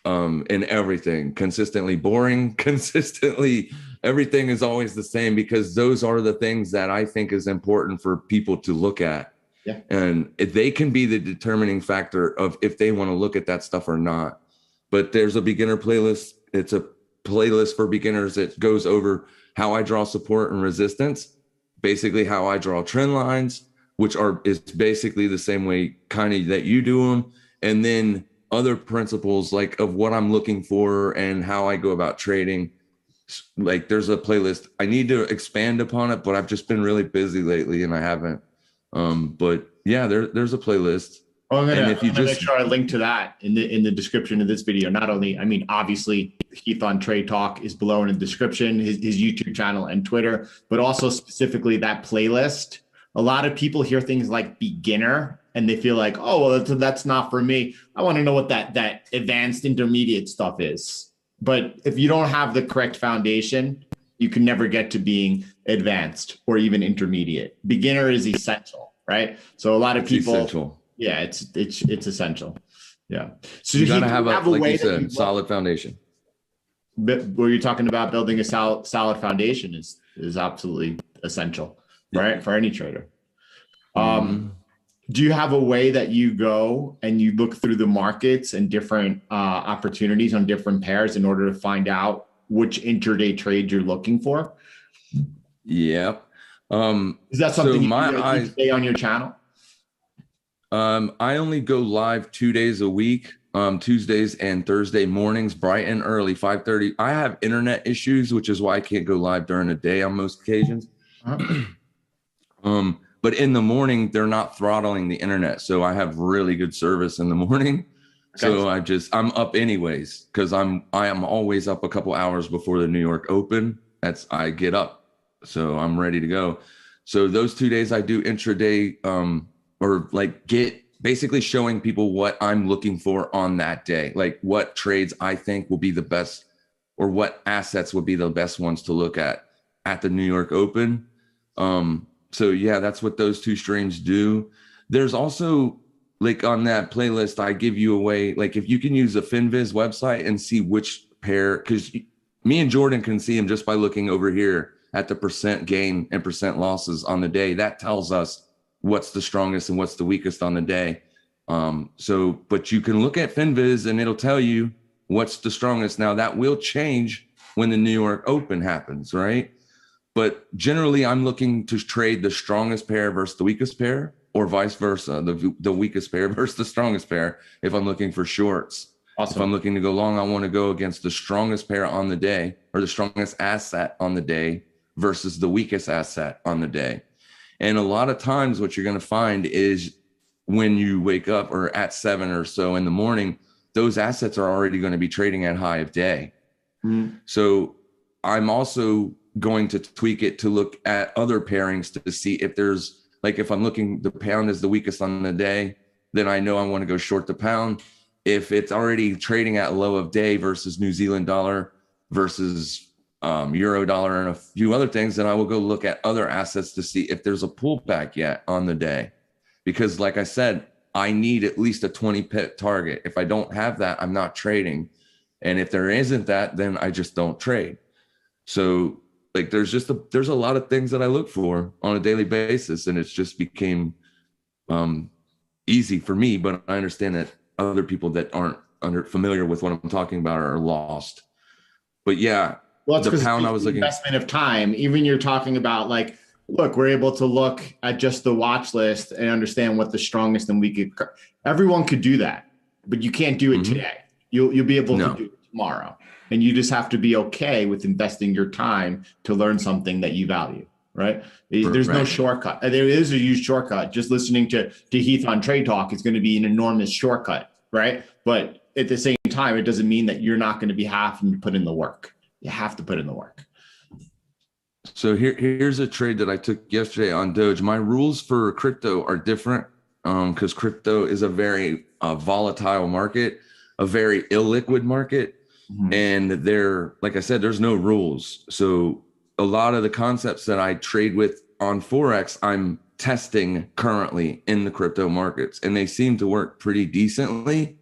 in everything, consistently boring, consistently everything is always the same because those are the things that I think is important for people to look at. Yeah. And they can be the determining factor of if they want to look at that stuff or not. But there's a beginner playlist. It's a playlist for beginners that goes over how I draw support and resistance, basically how I draw trend lines, is basically the same way kind of that you do them. And then other principles of what I'm looking for and how I go about trading. There's a playlist. I need to expand upon it, but I've just been really busy lately and I haven't. But yeah, there's a playlist. I'm gonna make sure I link to that in the description of this video. Not only, obviously Heath on Trade Talk is below in the description, his YouTube channel and Twitter, but also specifically that playlist. A lot of people hear things like beginner and they feel like, oh, well, that's not for me. I want to know what that advanced intermediate stuff is. But if you don't have the correct foundation, you can never get to being advanced or even intermediate. Beginner is essential, right? So a lot of people. Essential. Yeah, it's essential. Yeah. So you gotta have a like you said, solid foundation. Where you're talking about building a solid foundation is absolutely essential, right? For any trader. Do you have a way that you go and you look through the markets and different opportunities on different pairs in order to find out which intraday trade you're looking for? Yeah. Is that something you stay on your channel? I only go live 2 days a week, Tuesdays and Thursday mornings, bright and early, 5:30. I have internet issues, which is why I can't go live during the day on most occasions. Uh-huh. But in the morning, they're not throttling the internet. So I have really good service in the morning. Okay. So I'm up anyways, because I am always up a couple hours before the New York Open. I get up. So I'm ready to go. So those 2 days I do intraday, or like get basically showing people what I'm looking for on that day, like what trades I think will be the best, or what assets would be the best ones to look at the New York Open. So yeah, that's what those 2 streams do. There's also, like, on that playlist, I give you away, like, if you can use the FinViz website and see which pair, because me and Jordan can see them just by looking over here at the percent gain and percent losses on the day. That tells us what's the strongest and what's the weakest on the day. But you can look at FinViz and it'll tell you what's the strongest. Now that will change when the New York Open happens, right? But generally, I'm looking to trade the strongest pair versus the weakest pair, or vice versa, the weakest pair versus the strongest pair if I'm looking for shorts. Awesome. If I'm looking to go long, I want to go against the strongest pair on the day, or the strongest asset on the day versus the weakest asset on the day. And a lot of times what you're going to find is when you wake up, or at 7 or so in the morning, those assets are already going to be trading at high of day. Mm-hmm. So I'm also going to tweak it to look at other pairings to see if there's, like, if I'm looking, the pound is the weakest on the day, then I know I want to go short the pound. If it's already trading at low of day versus New Zealand dollar versus euro dollar and a few other things, then I will go look at other assets to see if there's a pullback yet on the day. Because like I said, I need at least a 20 pip target. If I don't have that, I'm not trading. And if there isn't that, then I just don't trade. So like, there's a lot of things that I look for on a daily basis, and it's just became easy for me, but I understand that other people that aren't familiar with what I'm talking about are lost. But yeah, well, the pound I was looking, investment of time. Even you're talking about, like, look, we're able to look at just the watch list and understand what the strongest and weakest. Everyone could do that, but you can't do it today. You'll be able to do it tomorrow. And you just have to be okay with investing your time to learn something that you value, right? There's no shortcut. There is a huge shortcut. Just listening to Heath on Trade Talk is going to be an enormous shortcut, right? But at the same time, it doesn't mean that you're not going to be having to put in the work. You have to put in the work. So here's a trade that I took yesterday on Doge. My rules for crypto are different because crypto is a very volatile market, a very illiquid market. Mm-hmm. And like I said, there's no rules. So a lot of the concepts that I trade with on Forex, I'm testing currently in the crypto markets, and they seem to work pretty decently.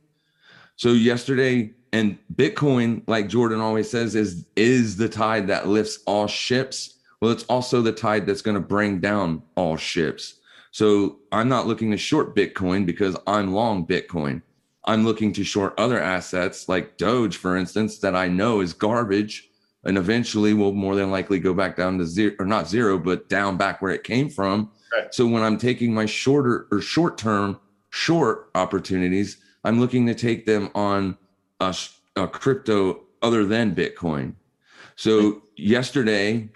So yesterday, and Bitcoin, like Jordan always says, is the tide that lifts all ships. Well, it's also the tide that's going to bring down all ships. So I'm not looking to short Bitcoin because I'm long Bitcoin. I'm looking to short other assets like Doge, for instance, that I know is garbage and eventually will more than likely go back down to zero, or not zero, but down back where it came from. Right. So when I'm taking my short-term short opportunities, I'm looking to take them on a crypto other than Bitcoin. So yesterday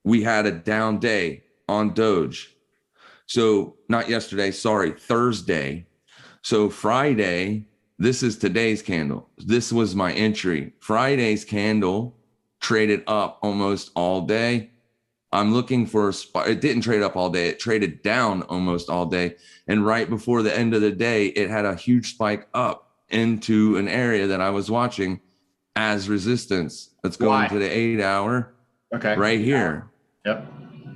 we had a down day on Doge. So not yesterday, sorry, Thursday. So Friday, this is today's candle. This was my entry. Friday's candle traded up almost all day. I'm looking for a spot. It didn't trade up all day. It traded down almost all day. And right before the end of the day, it had a huge spike up into an area that I was watching as resistance. Let's go into the 8 hour. Okay. Right here. Yep.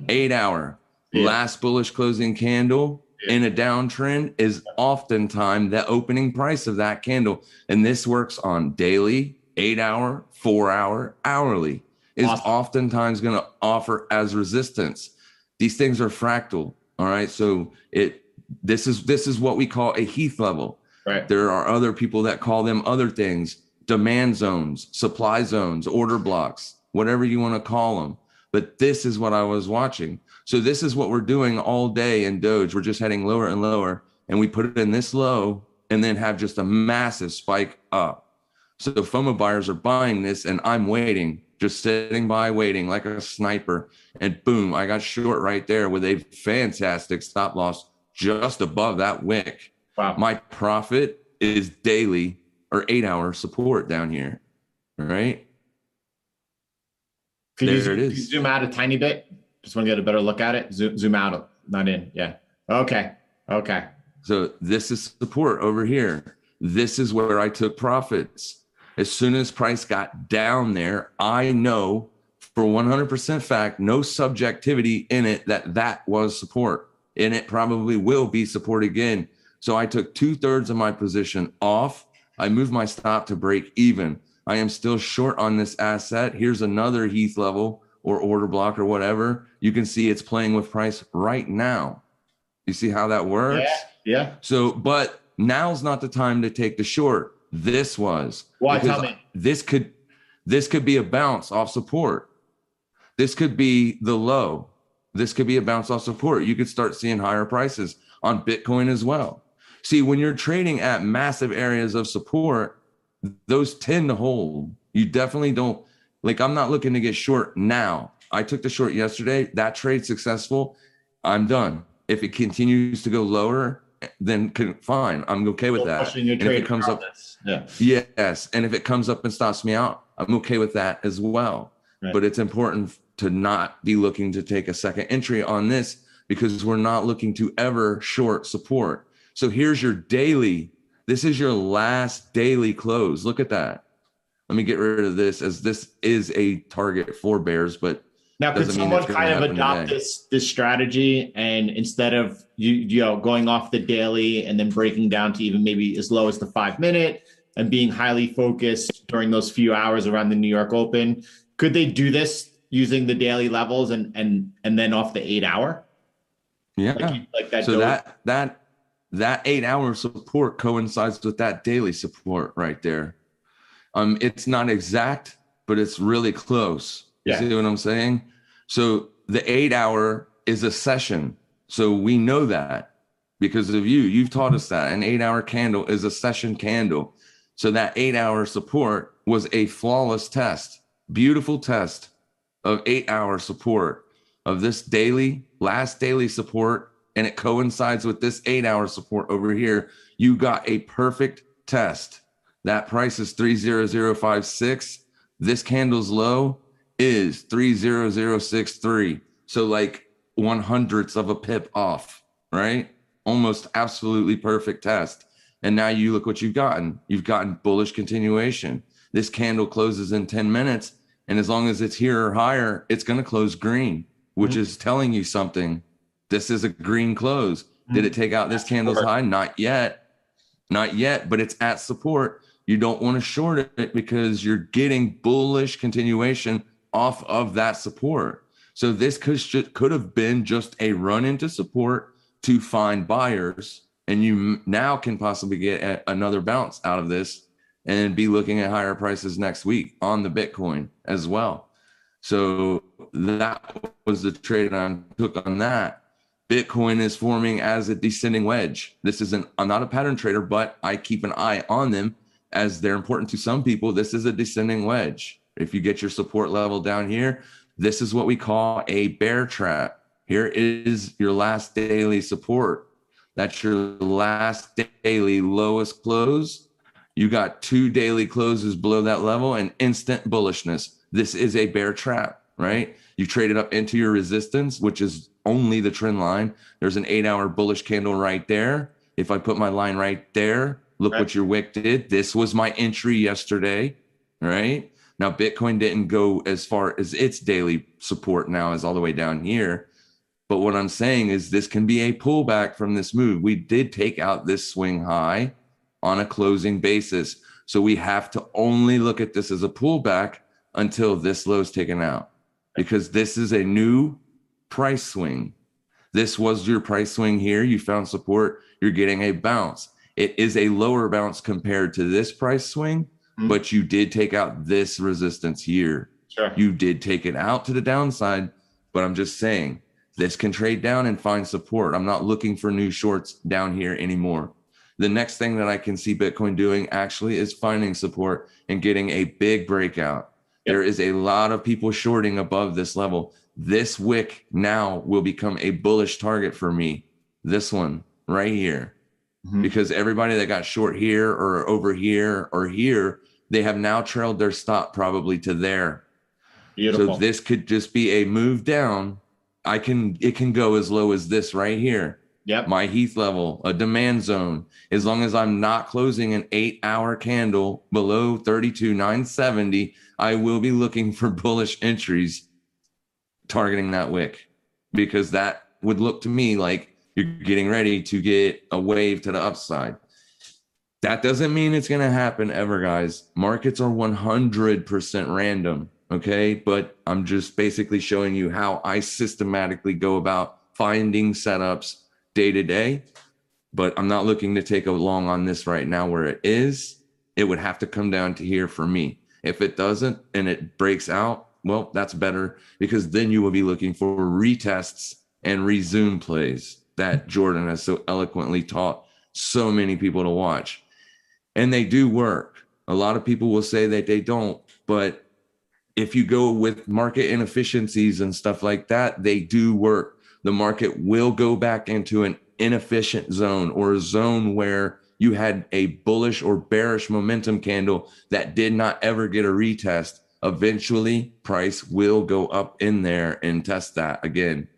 8 hour. Yeah. Last bullish closing candle. In a downtrend is oftentimes the opening price of that candle. And this works on daily, 8 hour, 4 hour, hourly, is oftentimes going to offer as resistance. These things are fractal. All right. So this is what we call a Heath level. Right. There are other people that call them other things: demand zones, supply zones, order blocks, whatever you want to call them. But this is what I was watching. So this is what we're doing all day in Doge. We're just heading lower and lower, and we put it in this low and then have just a massive spike up. So the FOMO buyers are buying this, and I'm waiting. just sitting by waiting like a sniper. And boom, I got short right there with a fantastic stop loss just above that wick. Wow. My profit is daily or 8-hour support down here. All right. Could you zoom out a tiny bit? Just want to get a better look at it. Zoom out, not in. Yeah. Okay. So this is support over here. This is where I took profits. As soon as price got down there, I know for 100% fact, no subjectivity in it, that was support. And it probably will be support again. So I took 2/3 of my position off. I moved my stop to break even. I am still short on this asset. Here's another Heath level or order block or whatever. You can see it's playing with price right now. You see how that works? Yeah. So, but now's not the time to take the short. This was. Why? Tell me. This could be a bounce off support. This could be the low. This could be a bounce off support. You could start seeing higher prices on Bitcoin as well. See, when you're trading at massive areas of support, those tend to hold. You definitely don't, like, I'm not looking to get short now. I took the short yesterday. That trade successful. I'm done. If it continues to go lower, then fine. I'm okay with that. And if it comes up, yes. And if it comes up and stops me out, I'm okay with that as well. Right. But it's important to not be looking to take a second entry on this because we're not looking to ever short support. So here's your daily. This is your last daily close. Look at that. Let me get rid of this, as this is a target for bears, but now could someone kind of adopt this strategy, and instead of you know going off the daily and then breaking down to even maybe as low as the 5-minute and being highly focused during those few hours around the New York Open, could they do this using the daily levels and then off the 8-hour? Yeah. Like that. So that 8-hour support coincides with that daily support right there. It's not exact, but it's really close. You see what I'm saying? So the 8-hour is a session. So we know that because of you. You've taught us that an 8-hour candle is a session candle. So that 8-hour support was a flawless test, beautiful test of 8-hour support of this last daily support. And it coincides with this 8-hour support over here. You got a perfect test. That price is 30056. This candle's low is 30063. So like 1/100th of a pip off, right? Almost absolutely perfect test. And now you look what you've gotten. You've gotten bullish continuation. This candle closes in 10 minutes. And as long as it's here or higher, it's going to close green, which is telling you something. This is a green close. Did it take out this candle's high? Not yet. Not yet, but it's at support. You don't want to short it because you're getting bullish continuation off of that support. So this could have been just a run into support to find buyers, and you now can possibly get another bounce out of this and be looking at higher prices next week on the Bitcoin as well. So that was the trade I took on that. Bitcoin is forming as a descending wedge. I'm not a pattern trader, but I keep an eye on them as they're important to some people. This is a descending wedge. If you get your support level down here, this is what we call a bear trap. Here is your last daily support. That's your last daily lowest close. You got 2 daily closes below that level and instant bullishness. This is a bear trap, right? You traded up into your resistance, which is only the trend line. There's an 8-hour bullish candle right there. If I put my line right there, look what your wick did. This was my entry yesterday, right? Now, Bitcoin didn't go as far as its daily support now is all the way down here. But what I'm saying is this can be a pullback from this move. We did take out this swing high on a closing basis. So we have to only look at this as a pullback until this low is taken out, because this is a new price swing. This was your price swing here. You found support. You're getting a bounce. It is a lower bounce compared to this price swing, but you did take out this resistance here. Sure. You did take it out to the downside, but I'm just saying this can trade down and find support. I'm not looking for new shorts down here anymore. The next thing that I can see Bitcoin doing actually is finding support and getting a big breakout. There is a lot of people shorting above this level. This wick now will become a bullish target for me. This one right here, because everybody that got short here or over here or here, they have now trailed their stop probably to there. Beautiful. So this could just be a move down. It can go as low as this right here. Yep. My Heath level, a demand zone. As long as I'm not closing an 8-hour candle below 32,970, I will be looking for bullish entries targeting that wick, because that would look to me like you're getting ready to get a wave to the upside. That doesn't mean it's going to happen ever, guys. Markets are 100% random. Okay. But I'm just basically showing you how I systematically go about finding setups day to day. But I'm not looking to take a long on this right now where it is. It would have to come down to here for me. If it doesn't and it breaks out, well, that's better, because then you will be looking for retests and resume plays that Jordan has so eloquently taught so many people to watch. And they do work. A lot of people will say that they don't, but if you go with market inefficiencies and stuff like that, they do work. The market will go back into an inefficient zone, or a zone where you had a bullish or bearish momentum candle that did not ever get a retest. Eventually, price will go up in there and test that again.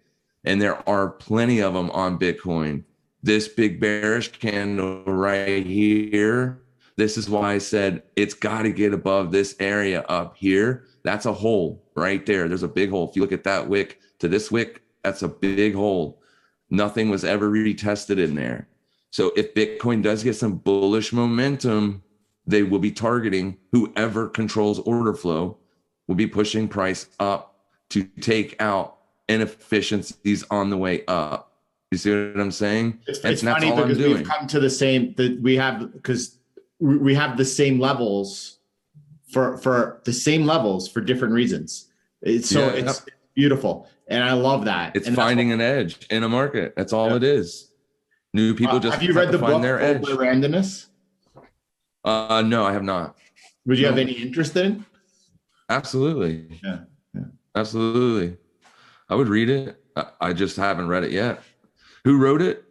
And there are plenty of them on Bitcoin. This big bearish candle right here, this is why I said it's got to get above this area up here. That's a hole right there. There's a big hole. If you look at that wick to this wick, that's a big hole. Nothing was ever retested in there. So if Bitcoin does get some bullish momentum, they will be targeting whoever controls order flow, will be pushing price up to take out inefficiencies on the way up. You see what I'm saying? It's funny because we've come to the same, that we have, because we have the same levels for the same levels for different reasons. It's beautiful. And I love that. It's finding an edge in a market. That's all it is. New people just have you read the book their edge. Randomness? No, I have not. Would you have any interest in? Absolutely. Yeah. Absolutely. I would read it. I just haven't read it yet. Who wrote it?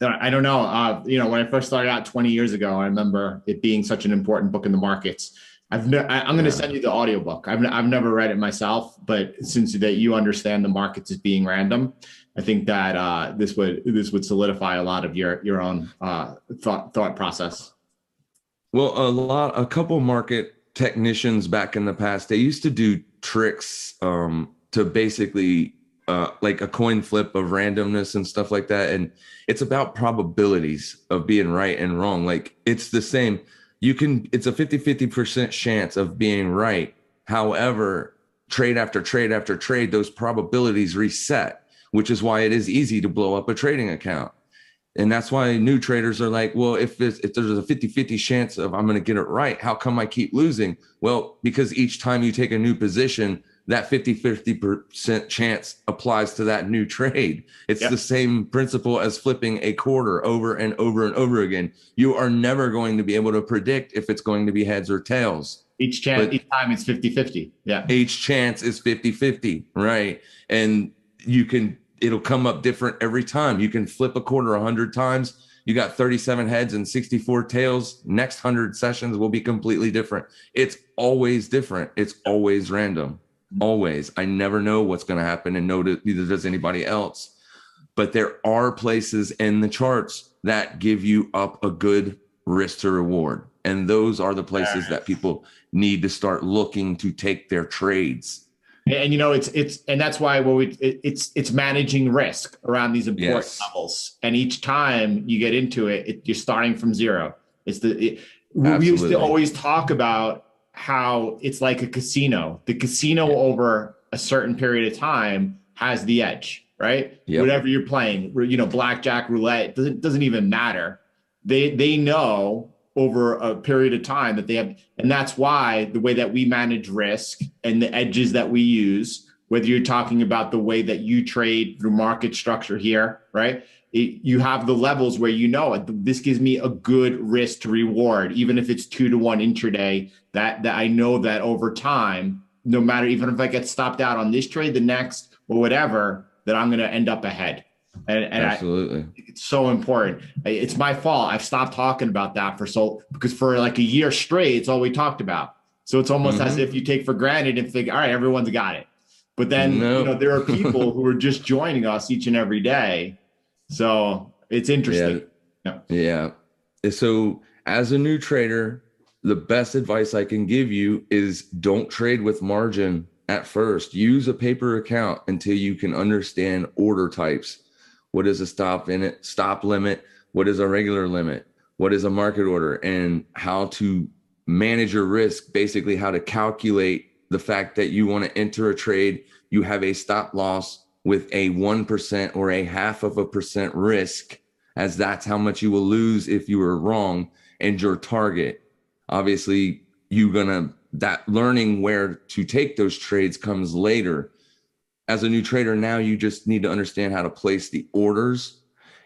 I don't know. When I first started out 20 years ago, I remember it being such an important book in the markets. I'm going to send you the audiobook. I've never read it myself, but since that you understand the markets as being random, I think that this would solidify a lot of your own thought process. Well, a couple market technicians back in the past, they used to do tricks to basically like a coin flip of randomness and stuff like that. And it's about probabilities of being right and wrong. Like it's the same. It's a 50% chance of being right. However, trade after trade after trade, those probabilities reset, which is why it is easy to blow up a trading account. And that's why new traders are like, well, if there's a 50-50 chance of I'm going to get it right, how come I keep losing? Well, because each time you take a new position, that 50% chance applies to that new trade. It's the same principle as flipping a quarter over and over and over again. You are never going to be able to predict if it's going to be heads or tails. Each time it's 50-50. Yeah. Each chance is 50-50. Right. And it'll come up different every time. You can flip a quarter 100 times. You got 37 heads and 64 tails. Next 100 sessions will be completely different. It's always different. It's always random. Always. I never know what's going to happen, and neither does anybody else. But there are places in the charts that give you up a good risk to reward. And those are the places that people need to start looking to take their trades. And and that's why it's managing risk around these important levels. And each time you get into it, you're starting from zero. We used to always talk about how it's like a casino. The casino over a certain period of time has the edge, right? Yep. Whatever you're playing, blackjack, roulette, doesn't even matter. They know over a period of time that they have, and that's why the way that we manage risk and the edges that we use, whether you're talking about the way that you trade through market structure here, right? you have the levels where this gives me a good risk to reward, even if it's 2-to-1 intraday. That I know that over time, no matter, even if I get stopped out on this trade, the next or whatever, that I'm going to end up ahead. And absolutely, it's so important. It's my fault. I've stopped talking about that because for like a year straight, it's all we talked about. So it's almost as if you take for granted and think, all right, everyone's got it. But then, there are people who are just joining us each and every day. So it's interesting. Yeah. So as a new trader, the best advice I can give you is don't trade with margin at first. Use a paper account until you can understand order types. What is a stop limit? What is a regular limit? What is a market order? And how to manage your risk, basically how to calculate the fact that you want to enter a trade. You have a stop loss with a 1% or a 0.5% risk, as that's how much you will lose if you were wrong, and your target. Obviously, that learning where to take those trades comes later. As a new trader now, you just need to understand how to place the orders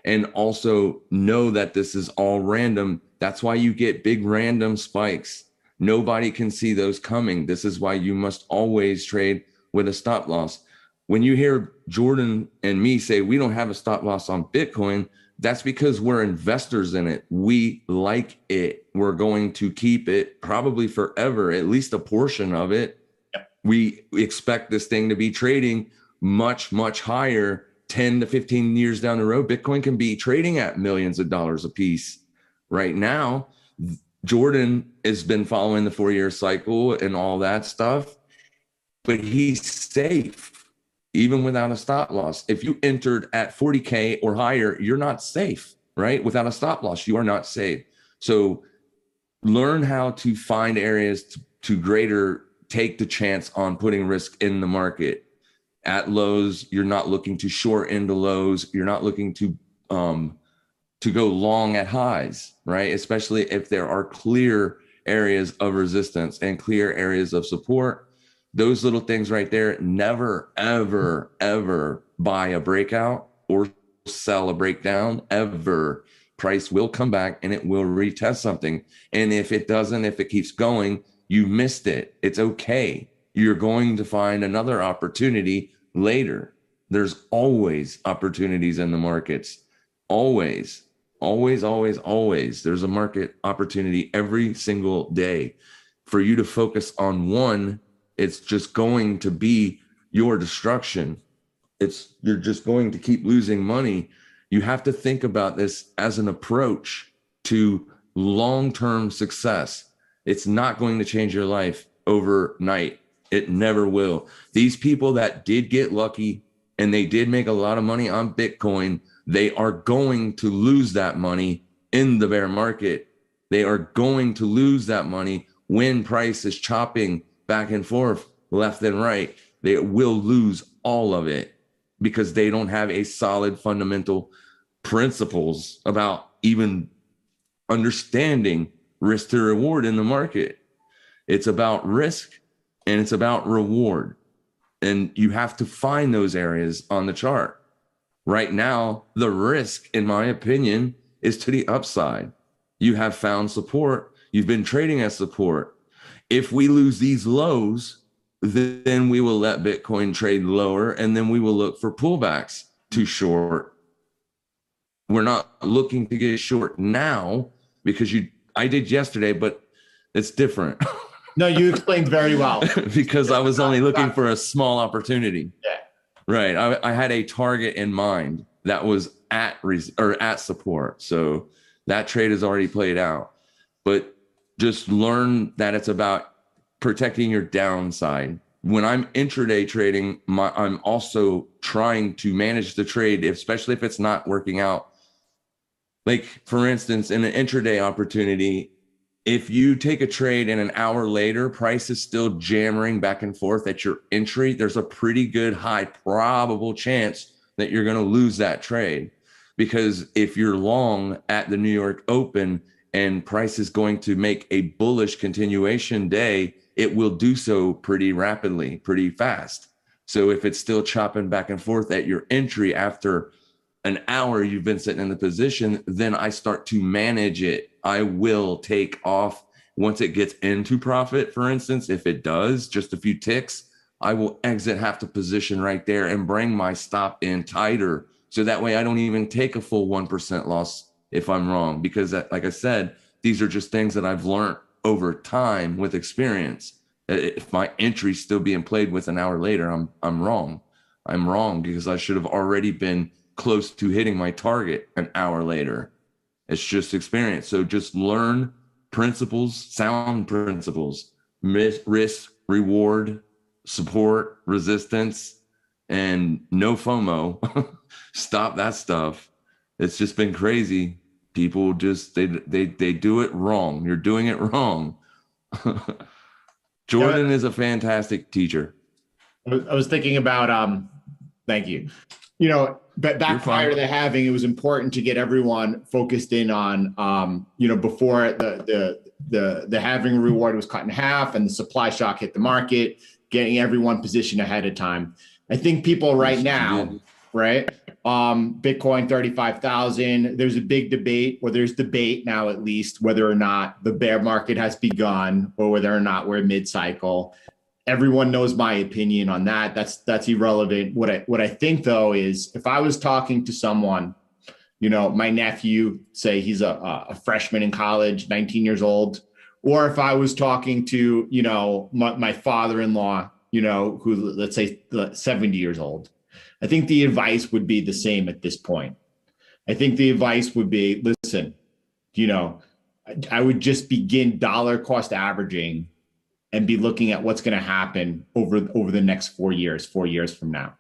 and also know that this is all random. That's why you get big random spikes. Nobody can see those coming. This is why you must always trade with a stop loss. When you hear Jordan and me say we don't have a stop loss on Bitcoin, that's because we're investors in it. We like it. We're going to keep it probably forever, at least a portion of it. We expect this thing to be trading much, much higher 10 to 15 years down the road. Bitcoin can be trading at millions of dollars a piece. Right now, Jordan has been following the 4-year cycle and all that stuff, but he's safe even without a stop loss. If you entered at 40K or higher, you're not safe, right? Without a stop loss, you are not safe. So learn how to find areas to take the chance on putting risk in the market. At lows, you're not looking to short into lows. You're not looking to go long at highs, right? Especially if there are clear areas of resistance and clear areas of support. Those little things right there, never, ever, ever buy a breakout or sell a breakdown, ever. Price will come back and it will retest something. And if it doesn't, if it keeps going, you missed it. It's okay. You're going to find another opportunity later. There's always opportunities in the markets. Always, always, always, always. There's a market opportunity every single day. For you to focus on one, it's just going to be your destruction. You're just going to keep losing money. You have to think about this as an approach to long-term success. It's not going to change your life overnight. It never will. These people that did get lucky and they did make a lot of money on Bitcoin, they are going to lose that money in the bear market. They are going to lose that money when price is chopping back and forth, left and right. They will lose all of it because they don't have a solid fundamental principles about even understanding risk to reward in the market. It's about risk and it's about reward. And you have to find those areas on the chart. Right now, the risk, in my opinion, is to the upside. You have found support. You've been trading at support. If we lose these lows, then we will let Bitcoin trade lower, and then we will look for pullbacks to short. We're not looking to get short now because I did yesterday, but it's different. No, you explained very well. Because I was only looking for a small opportunity. Yeah. Right. I had a target in mind that was at support. So that trade is already played out. But just learn that it's about protecting your downside. When I'm intraday trading, I'm also trying to manage the trade, especially if it's not working out. Like, for instance, in an intraday opportunity, if you take a trade and an hour later, price is still jammering back and forth at your entry, there's a pretty good high probable chance that you're going to lose that trade. Because if you're long at the New York Open and price is going to make a bullish continuation day, it will do so pretty rapidly, pretty fast. So if it's still chopping back and forth at your entry after an hour you've been sitting in the position, then I start to manage it. I will take off once it gets into profit, for instance. If it does just a few ticks, I will exit half the position right there and bring my stop in tighter. So that way I don't even take a full 1% loss if I'm wrong, because like I said, these are just things that I've learned over time with experience. If my entry's still being played with an hour later, I'm wrong. I'm wrong because I should have already been close to hitting my target an hour later. It's just experience. So just learn principles, sound principles, risk, reward, support, resistance, and no FOMO. Stop that stuff. It's just been crazy. People just they do it wrong. You're doing it wrong. Jordan is a fantastic teacher. I was thinking about thank you. You know, but back prior to the halving, it was important to get everyone focused in on before the halving reward was cut in half and the supply shock hit the market, getting everyone positioned ahead of time. I think people right now, right? Bitcoin 35,000. There's a big debate, or there's debate now at least, whether or not the bear market has begun or whether or not we're mid-cycle. Everyone knows my opinion on that. That's irrelevant. What I think though is, if I was talking to someone, my nephew, say he's a freshman in college, 19 years old, or if I was talking to my father-in-law, who, let's say 70 years old, I think the advice would be the same at this point. I think the advice would be, listen, I would just begin dollar cost averaging and be looking at what's going to happen over the next 4 years from now.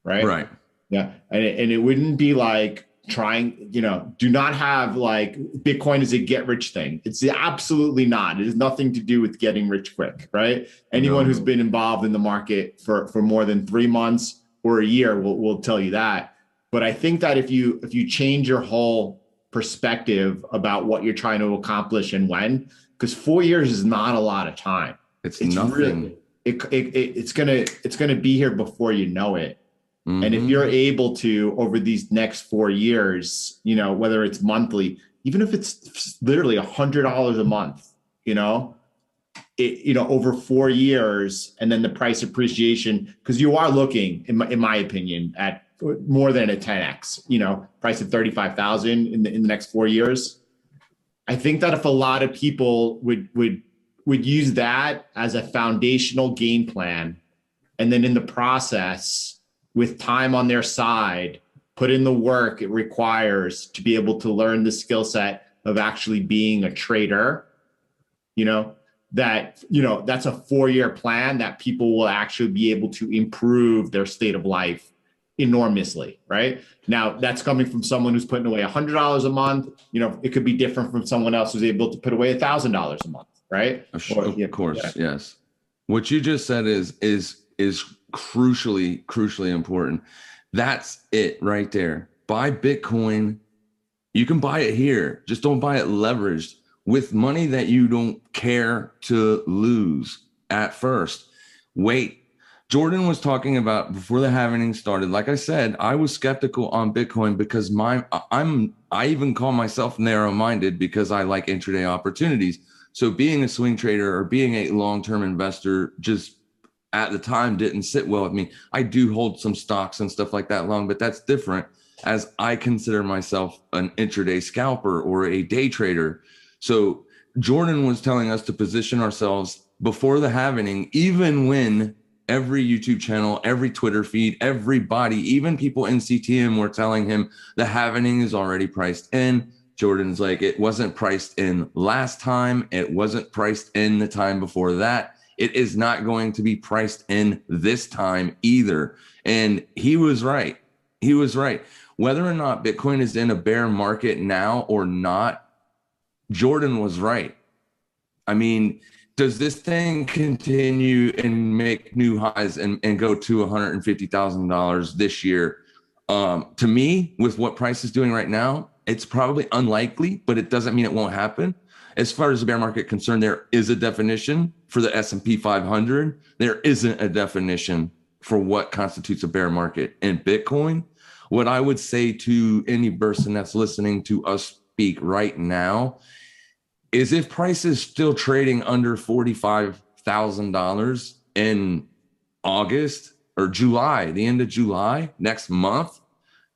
Right. Right. Yeah. And it wouldn't be like trying, do not have like Bitcoin is a get rich thing. It's absolutely not. It has nothing to do with getting rich quick. Right. Anyone who's been involved in the market for more than 3 months or a year will tell you that. But I think that if you change your whole perspective about what you're trying to accomplish and when, because 4 years is not a lot of time. It's nothing. It's gonna be here before you know it. Mm-hmm. And if you're able to, over these next 4 years, whether it's monthly, even if it's literally $100 a month, over 4 years, and then the price appreciation, because you are looking, in my opinion, at more than a 10x, price of 35,000 in the next 4 years. I think that if a lot of people would use that as a foundational game plan, and then in the process, with time on their side, put in the work it requires to be able to learn the skill set of actually being a trader, that's a 4-year plan that people will actually be able to improve their state of life enormously, right? Now, that's coming from someone who's putting away $100 a month. It could be different from someone else who's able to put away $1,000 a month, right? Of course, yeah. Yes. What you just said is crucially important. That's it right there. Buy Bitcoin. You can buy it here. Just don't buy it leveraged with money that you don't care to lose at first. Wait. Jordan was talking about before the halving started. Like I said, I was skeptical on Bitcoin because I even call myself narrow-minded because I like intraday opportunities. So being a swing trader or being a long-term investor just at the time didn't sit well with me. I do hold some stocks and stuff like that long, but that's different, as I consider myself an intraday scalper or a day trader. So Jordan was telling us to position ourselves before the halving, even when every YouTube channel, every Twitter feed, everybody, even people in CTM were telling him the halving is already priced in. Jordan's like, it wasn't priced in last time. It wasn't priced in the time before that. It is not going to be priced in this time either. And he was right. He was right. Whether or not Bitcoin is in a bear market now or not, Jordan was right. I mean, does this thing continue and make new highs and go to $150,000 this year? To me, with what price is doing right now, it's probably unlikely, but it doesn't mean it won't happen. As far as the bear market concerned, there is a definition for the S&P 500. There isn't a definition for what constitutes a bear market. In Bitcoin, What I would say to any person that's listening to us speak right now is if price is still trading under $45,000 in August or July, the end of July, next month,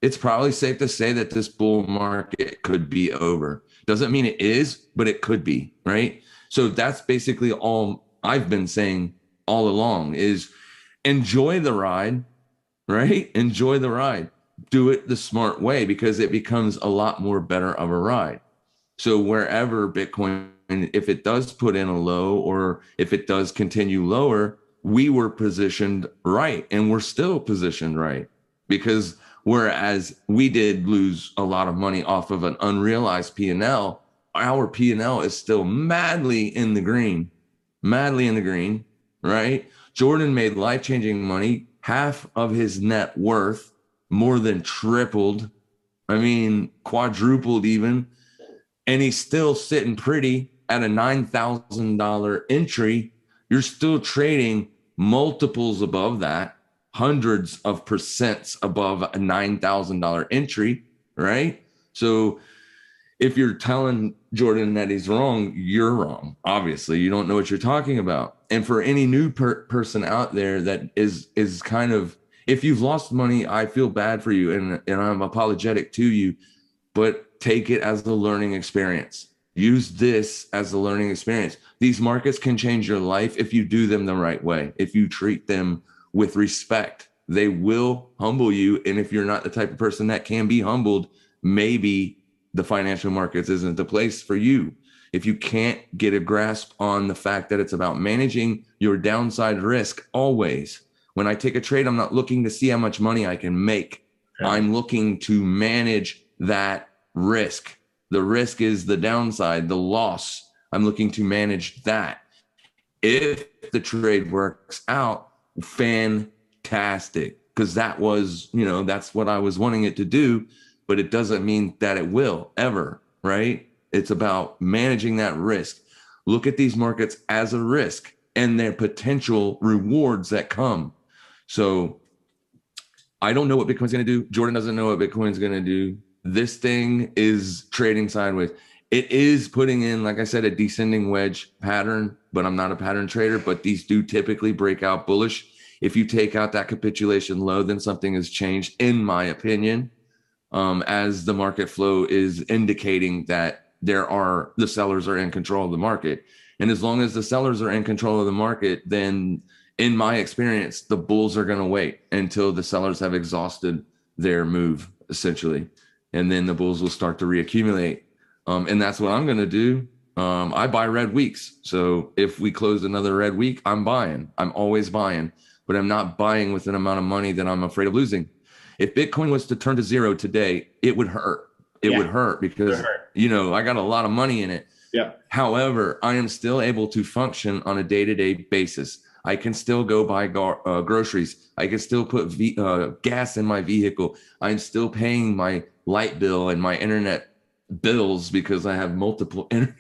it's probably safe to say that this bull market could be over. Doesn't mean it is, but it could be, right? So that's basically all I've been saying all along is enjoy the ride, right? Enjoy the ride. Do it the smart way because it becomes a lot more better of a ride. So wherever Bitcoin, if it does put in a low or if it does continue lower, we were positioned right and we're still positioned right because whereas we did lose a lot of money off of an unrealized P&L, our P&L is still madly in the green, right? Jordan made life-changing money, half of his net worth, more than tripled. I mean, quadrupled even. And he's still sitting pretty at a $9,000 entry. You're still trading multiples above that, hundreds of percents above a $9,000 entry, right? So if you're telling Jordan that he's wrong, you're wrong. Obviously, you don't know what you're talking about. And for any new person out there that is kind of, if you've lost money, I feel bad for you and I'm apologetic to you, but take it as a learning experience. Use this as a learning experience. These markets can change your life if you do them the right way. If you treat them with respect, they will humble you. And if you're not the type of person that can be humbled, maybe the financial markets isn't the place for you. If you can't get a grasp on the fact that it's about managing your downside risk always. When I take a trade, I'm not looking to see how much money I can make. Okay. I'm looking to manage that risk. The risk is the downside, the loss. I'm looking to manage that. If the trade works out, fantastic. Because that was, that's what I was wanting it to do. But it doesn't mean that it will ever, right? It's about managing that risk. Look at these markets as a risk and their potential rewards that come. So I don't know what Bitcoin's going to do. Jordan doesn't know what Bitcoin's going to do. This thing is trading sideways. It is putting in, like I said, a descending wedge pattern, but I'm not a pattern trader, but these do typically break out bullish. If you take out that capitulation low, then something has changed, in my opinion. As the market flow is indicating that the sellers are in control of the market. And as long as the sellers are in control of the market, then in my experience, the bulls are going to wait until the sellers have exhausted their move, essentially. And then the bulls will start to reaccumulate. And that's what I'm going to do. I buy red weeks. So if we close another red week, I'm buying. I'm always buying, but I'm not buying with an amount of money that I'm afraid of losing. If Bitcoin was to turn to zero today, it would hurt. It would hurt because, I got a lot of money in it. Yeah. However, I am still able to function on a day-to-day basis. I can still go buy groceries. I can still put gas in my vehicle. I'm still paying my light bill and my internet bills because I have multiple internet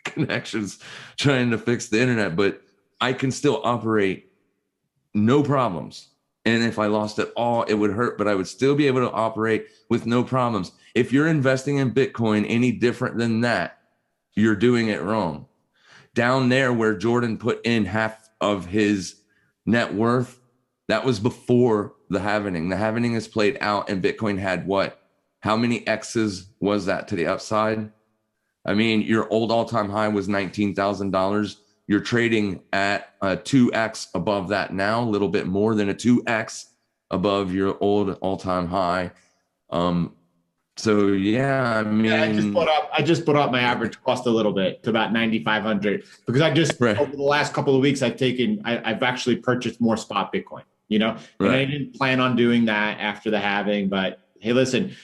connections trying to fix the internet, but I can still operate no problems. And if I lost it all, it would hurt, but I would still be able to operate with no problems. If you're investing in Bitcoin any different than that, you're doing it wrong. Down there where Jordan put in half of his net worth, that was before the halvening. The halvening is played out and Bitcoin had what? How many X's was that to the upside? I mean, your old all-time high was $19,000. You're trading at a 2x above that now, a little bit more than a 2x above your old all-time high. So yeah, I mean, I just put up my average cost a little bit to about 9,500 because over the last couple of weeks I've actually purchased more spot Bitcoin, and I didn't plan on doing that after the halving. But hey, listen,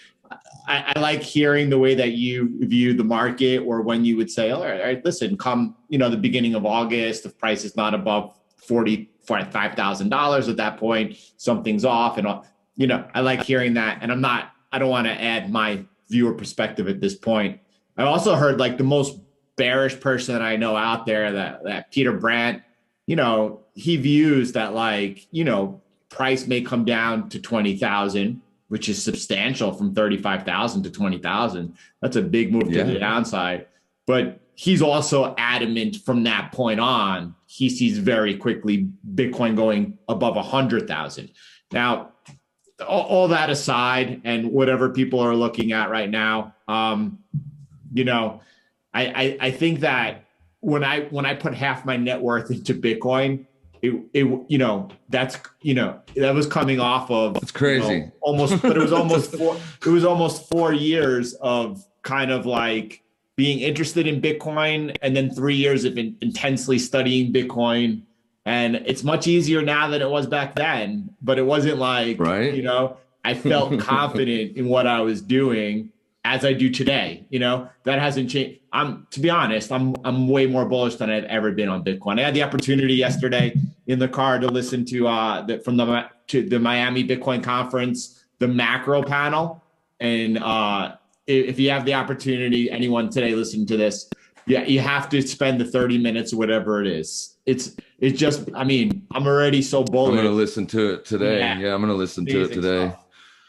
I like hearing the way that you view the market, or when you would say, all right, listen, come, the beginning of August, if price is not above $45,000 at that point, something's off. And, I like hearing that. And I don't want to add my viewer perspective at this point. I also heard like the most bearish person that I know out there, that Peter Brandt, he views that price may come down to 20,000. which is substantial from 35,000 to 20,000. That's a big move to the downside. But he's also adamant from that point on, he sees very quickly Bitcoin going above 100,000. Now, all that aside, and whatever people are looking at right now, I think that when I put half my net worth into Bitcoin, that was coming off of, it's crazy, but it was almost 4 years of kind of like being interested in Bitcoin, and then 3 years of intensely studying Bitcoin. And it's much easier now than it was back then, but it wasn't like, I felt confident in what I was doing as I do today. That hasn't changed. To be honest, I'm way more bullish than I've ever been on Bitcoin. I had the opportunity yesterday in the car to listen to the Miami Bitcoin conference, the macro panel. And if you have the opportunity, anyone today listening to this, you have to spend the 30 minutes or whatever it is. It's just, I'm already so bullish. I'm going to listen to it today. Yeah, I'm going to listen to it today. Stuff.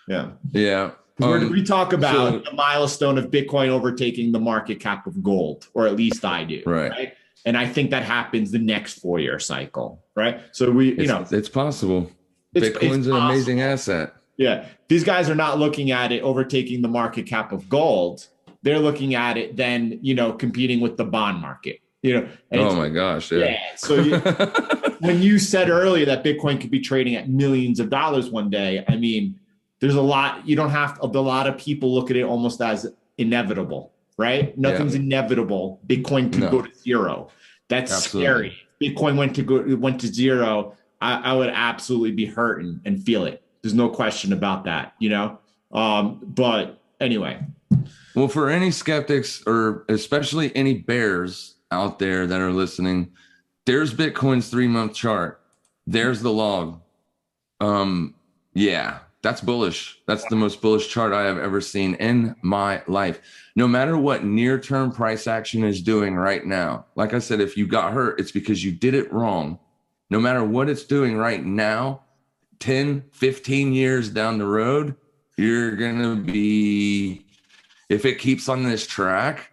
Yeah. Yeah. We talk about the milestone of Bitcoin overtaking the market cap of gold, or at least I do. Right. And I think that happens the next 4-year cycle. Right. So it's possible. Bitcoin's an amazing asset. Yeah. These guys are not looking at it overtaking the market cap of gold. They're looking at it then, competing with the bond market. Oh my gosh. Yeah. So when you said earlier that Bitcoin could be trading at millions of dollars one day, there's a lot of people look at it almost as inevitable, right? Nothing's inevitable. Bitcoin could go to zero. That's scary. Bitcoin went to zero. I would absolutely be hurt and feel it. There's no question about that, but anyway. Well, for any skeptics, or especially any bears out there that are listening, there's Bitcoin's 3-month chart. There's the log. That's bullish. That's the most bullish chart I have ever seen in my life. No matter what near-term price action is doing right now, like I said, if you got hurt, it's because you did it wrong. No matter what it's doing right now, 10, 15 years down the road, you're going to be, if it keeps on this track,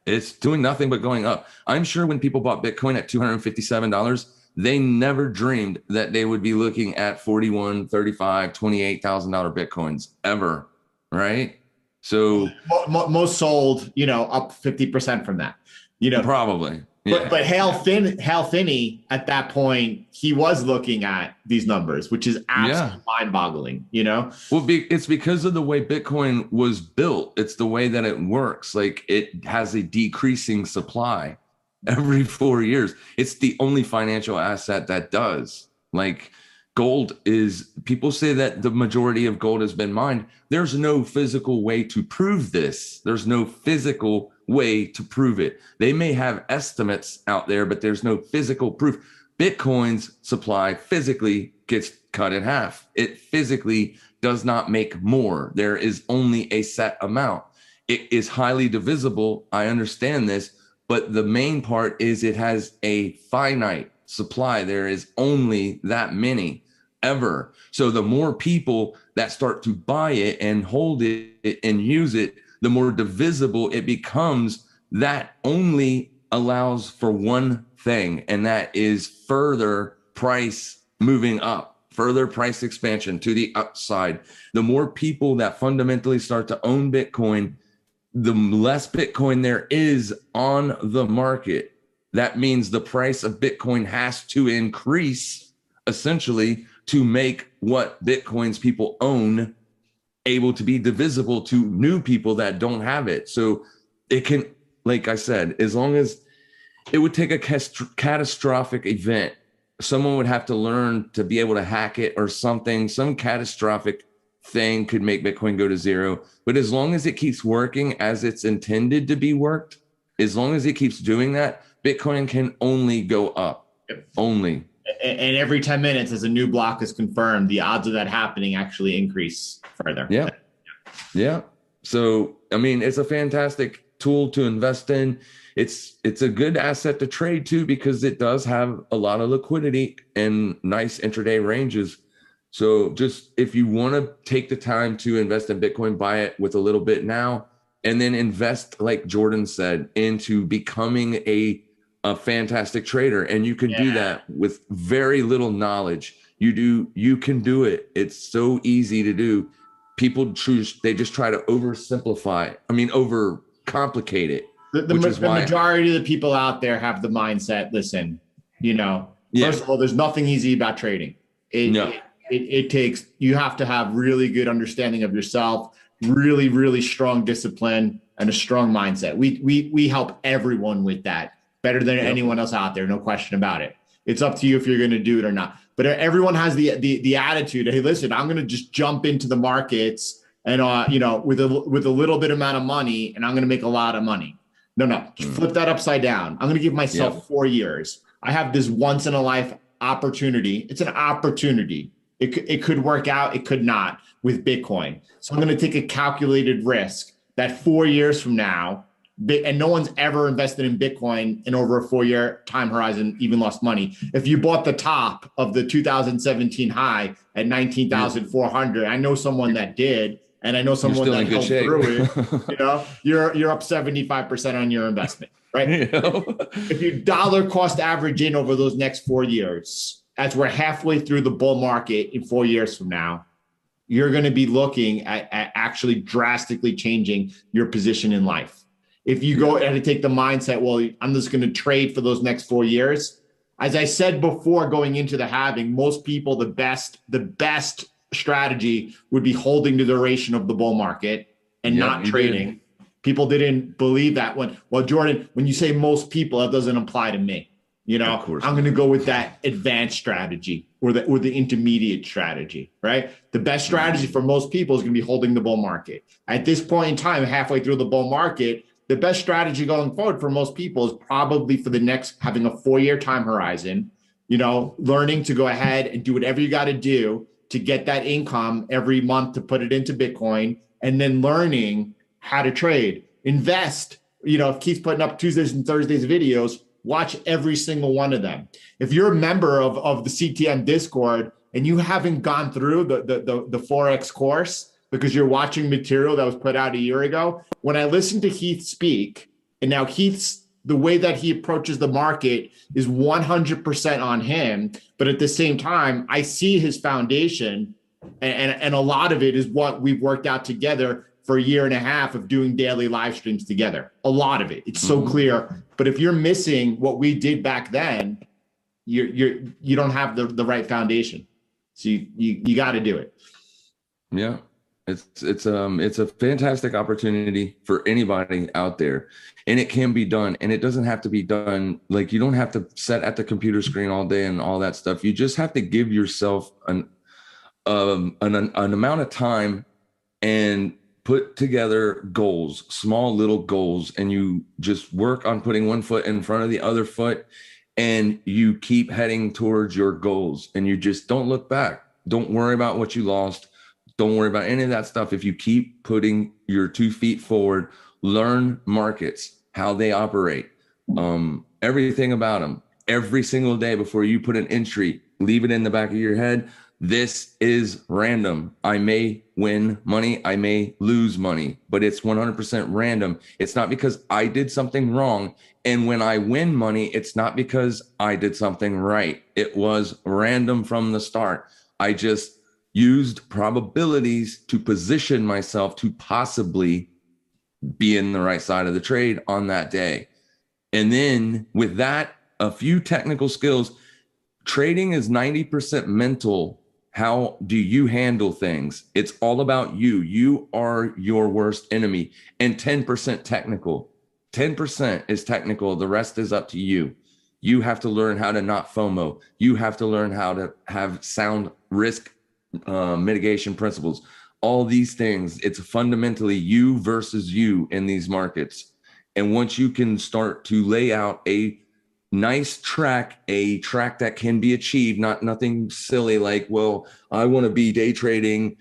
it's doing nothing but going up. I'm sure when people bought Bitcoin at $257, they never dreamed that they would be looking at $41,000, $35,000, $28,000 Bitcoins ever, right? So most sold, up 50% from that, probably. Yeah. But Hal Finney at that point, he was looking at these numbers, which is absolutely mind-boggling, Well, it's because of the way Bitcoin was built. It's the way that it works. Like, it has a decreasing supply every 4 years. It's the only financial asset that does. Like, gold is, people say that the majority of gold has been mined. There's no physical way to prove this. There's no physical way to prove it. They may have estimates out there, but there's no physical proof. Bitcoin's supply physically gets cut in half. It physically does not make more. There is only a set amount. It is highly divisible. I understand this, but the main part is it has a finite supply. There is only that many ever. So the more people that start to buy it and hold it and use it, the more divisible it becomes. That only allows for one thing, and that is further price moving up, further price expansion to the upside. The more people that fundamentally start to own Bitcoin, the less Bitcoin there is on the market. That means the price of Bitcoin has to increase, essentially, to make what Bitcoins people own able to be divisible to new people that don't have it. So it can, like I said, as long as it would take a catastrophic event, someone would have to learn to be able to hack it or something. Some catastrophic thing could make Bitcoin go to zero. But as long as it keeps working as it's intended to be worked, as long as it keeps doing that, Bitcoin can only go up. Only. And every 10 minutes, as a new block is confirmed, the odds of that happening actually increase further. Yeah. So, it's a fantastic tool to invest in. It's a good asset to trade too, because it does have a lot of liquidity and nice intraday ranges. So just if you want to take the time to invest in Bitcoin, buy it with a little bit now, and then invest, like Jordan said, into becoming a fantastic trader. And you can do that with very little knowledge. You can do it. It's so easy to do. People choose, they just try to oversimplify. I mean, overcomplicate it. The majority of the people out there have the mindset, listen, first of all, there's nothing easy about trading. It takes, you have to have really good understanding of yourself, really, really strong discipline, and a strong mindset. We help everyone with that better than anyone else out there. No question about it. It's up to you if you're going to do it or not. But everyone has the attitude, hey, listen, I'm going to just jump into the markets and, with a little bit amount of money, and I'm going to make a lot of money. No, flip that upside down. I'm going to give myself 4 years. I have this once in a life opportunity. It's an opportunity. It could work out. It could not with Bitcoin. So I'm going to take a calculated risk that 4 years from now, and no one's ever invested in Bitcoin in over a 4-year time horizon, even lost money. If you bought the top of the 2017 high at 19,400, I know someone that did. And I know someone that held through it, you're up 75% on your investment, right? If you dollar cost average in over those next 4 years, as we're halfway through the bull market in 4 years from now, you're going to be looking at actually drastically changing your position in life. If you go and take the mindset, well, I'm just going to trade for those next 4 years. As I said before, going into the halving, most people, the best strategy would be holding the duration of the bull market and not trading. People didn't believe that Jordan, when you say most people, that doesn't apply to me. I'm going to go with that advanced strategy or the intermediate strategy, right? The best strategy for most people is going to be holding the bull market. At this point in time, halfway through the bull market, the best strategy going forward for most people is probably for the next, having a 4-year time horizon, learning to go ahead and do whatever you got to do to get that income every month to put it into Bitcoin, and then learning how to trade, invest. If Keith's putting up Tuesdays and Thursdays videos, watch every single one of them. If you're a member of the CTM Discord and you haven't gone through the Forex course because you're watching material that was put out a year ago, when I listen to Keith speak, and now the way that he approaches the market is 100% on him. But at the same time, I see his foundation, and a lot of it is what we've worked out together for a year and a half of doing daily live streams together. A lot of it. It's so clear. But if you're missing what we did back then, you don't have the right foundation. So you got to do it. Yeah. It's a fantastic opportunity for anybody out there, and it can be done. And it doesn't have to be done, like, you don't have to sit at the computer screen all day and all that stuff. You just have to give yourself an amount of time and put together goals, small little goals, and you just work on putting one foot in front of the other foot, and you keep heading towards your goals, and you just don't look back. Don't worry about what you lost. Don't worry about any of that stuff. If you keep putting your 2 feet forward, learn markets, how they operate, everything about them every single day before you put an entry, leave it in the back of your head. This is random. I may win money. I may lose money, but it's 100% random. It's not because I did something wrong. And when I win money, it's not because I did something right. It was random from the start. I just used probabilities to position myself to possibly be in the right side of the trade on that day. And then with that, a few technical skills. Trading is 90% mental. How do you handle things? It's all about you. You are your worst enemy. And 10% technical. 10% is technical. The rest is up to you. You have to learn how to not FOMO. You have to learn how to have sound risk mitigation principles. All these things, it's fundamentally you versus you in these markets. And once you can start to lay out a nice track, a track that can be achieved, nothing silly like, well, I want to be day trading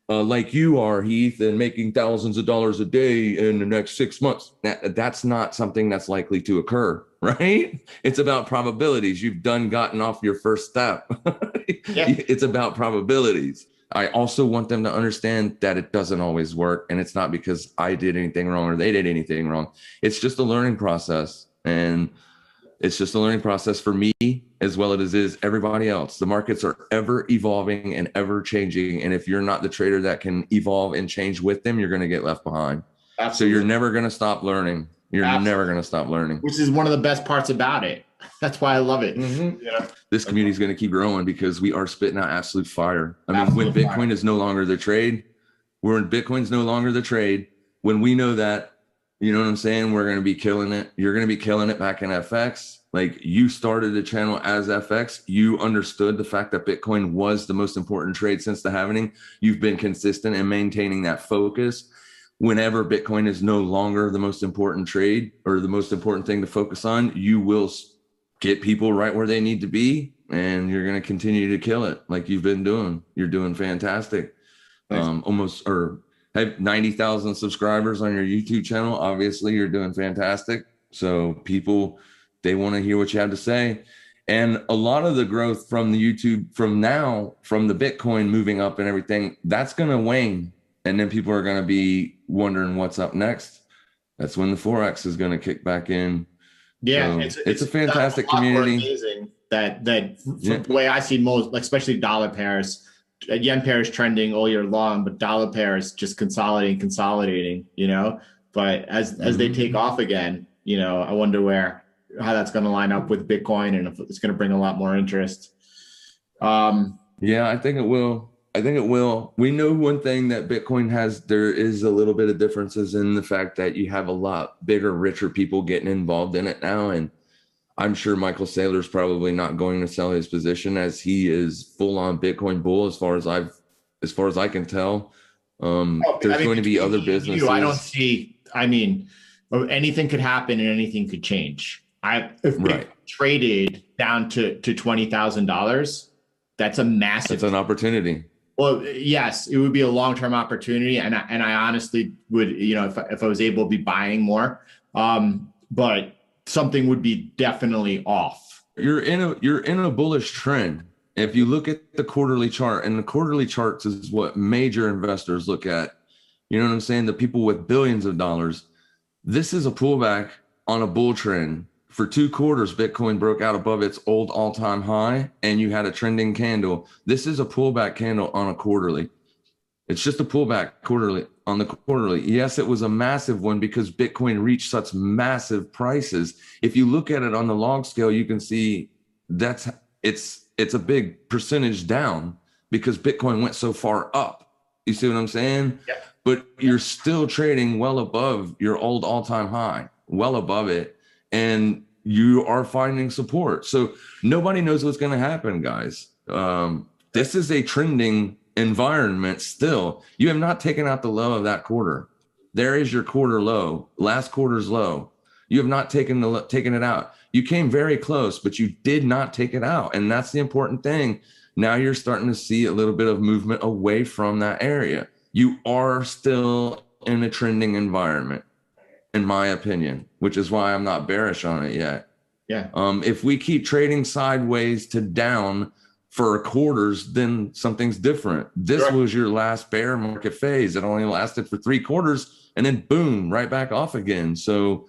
like you are, Heath, and making thousands of dollars a day in the next 6 months. That's not something that's likely to occur, right? It's about probabilities. You've gotten off your first step. Yeah. It's about probabilities. I also want them to understand that it doesn't always work. And it's not because I did anything wrong or they did anything wrong. It's just a learning process. And it's just a learning process for me as well as it is everybody else. The markets are ever evolving and ever changing. And if you're not the trader that can evolve and change with them, you're going to get left behind. Absolutely. So you're never going to stop learning. You're Absolutely. Never going to stop learning. Which is one of the best parts about it. That's why I love it. Mm-hmm. Yeah. This community is going to keep growing because we are spitting out absolute fire. I mean, when Bitcoin is no longer the trade, Bitcoin's no longer the trade. When we know that, you know what I'm saying? We're going to be killing it. You're going to be killing it back in FX. Like, you started the channel as FX. You understood the fact that Bitcoin was the most important trade since the halving. You've been consistent in maintaining that focus. Whenever Bitcoin is no longer the most important trade or the most important thing to focus on, you will get people right where they need to be, and you're going to continue to kill it like you've been doing. You're doing fantastic. Almost have 90,000 subscribers on your YouTube channel. Obviously, you're doing fantastic. So people, they want to hear what you have to say. And a lot of the growth from the YouTube from the Bitcoin moving up and everything, that's going to wane. And then people are going to be wondering what's up next. That's when the Forex is going to kick back in. Yeah, so it's a fantastic community. Amazing that the way I see most, like, especially dollar pairs, yen pairs trending all year long, but dollar pairs just consolidating, you know. But as they take off again, you know, I wonder how that's going to line up with Bitcoin and if it's going to bring a lot more interest. Yeah, I think it will. We know one thing that Bitcoin has, there is a little bit of differences in the fact that you have a lot bigger, richer people getting involved in it now. And I'm sure Michael Saylor's probably not going to sell his position, as he is full on Bitcoin bull as far as I can tell. There's going to be other businesses. I don't see, anything could happen and anything could change. If Bitcoin traded down to $20,000, that's a massive. It's an opportunity. Well, yes, it would be a long-term opportunity. And I honestly would, you know, if I was able to be buying more, but something would be definitely off. You're in a bullish trend. If you look at the quarterly chart, and the quarterly charts is what major investors look at, you know what I'm saying? The people with billions of dollars, this is a pullback on a bull trend. For 2 quarters, Bitcoin broke out above its old all-time high, and you had a trending candle. This is a pullback candle on a quarterly. It's just a pullback on the quarterly. Yes, it was a massive one because Bitcoin reached such massive prices. If you look at it on the log scale, you can see it's a big percentage down because Bitcoin went so far up. You see what I'm saying? Yeah. But you're still trading well above your old all-time high, well above it. And you are finding support. So nobody knows what's going to happen, guys. This is a trending environment still. You have not taken out the low of that quarter. There is your quarter low, last quarter's low. You have not taken it out. You came very close, but you did not take it out. And that's the important thing. Now you're starting to see a little bit of movement away from that area. You are still in a trending environment, in my opinion, which is why I'm not bearish on it yet. Yeah. If we keep trading sideways to down for quarters, then something's different. This was your last bear market phase. It only lasted for 3 quarters and then boom, right back off again. So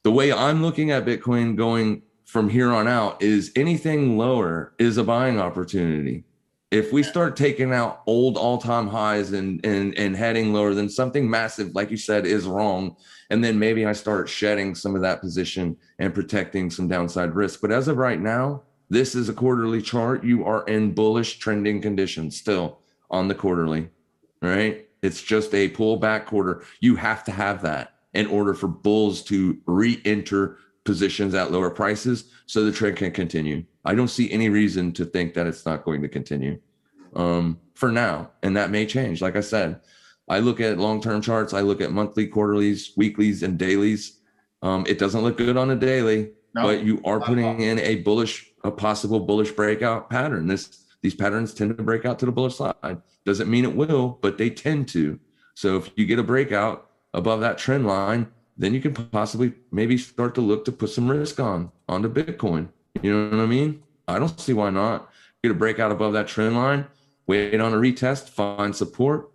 the way I'm looking at Bitcoin going from here on out is anything lower is a buying opportunity. If we start taking out old all-time highs and heading lower, then something massive, like you said, is wrong. And then maybe I start shedding some of that position and protecting some downside risk. But as of right now, this is a quarterly chart. You are in bullish trending conditions still on the quarterly, right? It's just a pullback quarter. You have to have that in order for bulls to re-enter positions at lower prices so the trend can continue. I don't see any reason to think that it's not going to continue for now. And that may change. Like I said, I look at long-term charts. I look at monthly, quarterlies, weeklies, and dailies. It doesn't look good on a daily, but you are putting in a possible bullish breakout pattern. These patterns tend to break out to the bullish side. Doesn't mean it will, but they tend to. So if you get a breakout above that trend line, then you can possibly maybe start to look to put some risk onto Bitcoin. You know what I mean? I don't see why not. Get a breakout above that trend line, wait on a retest, find support,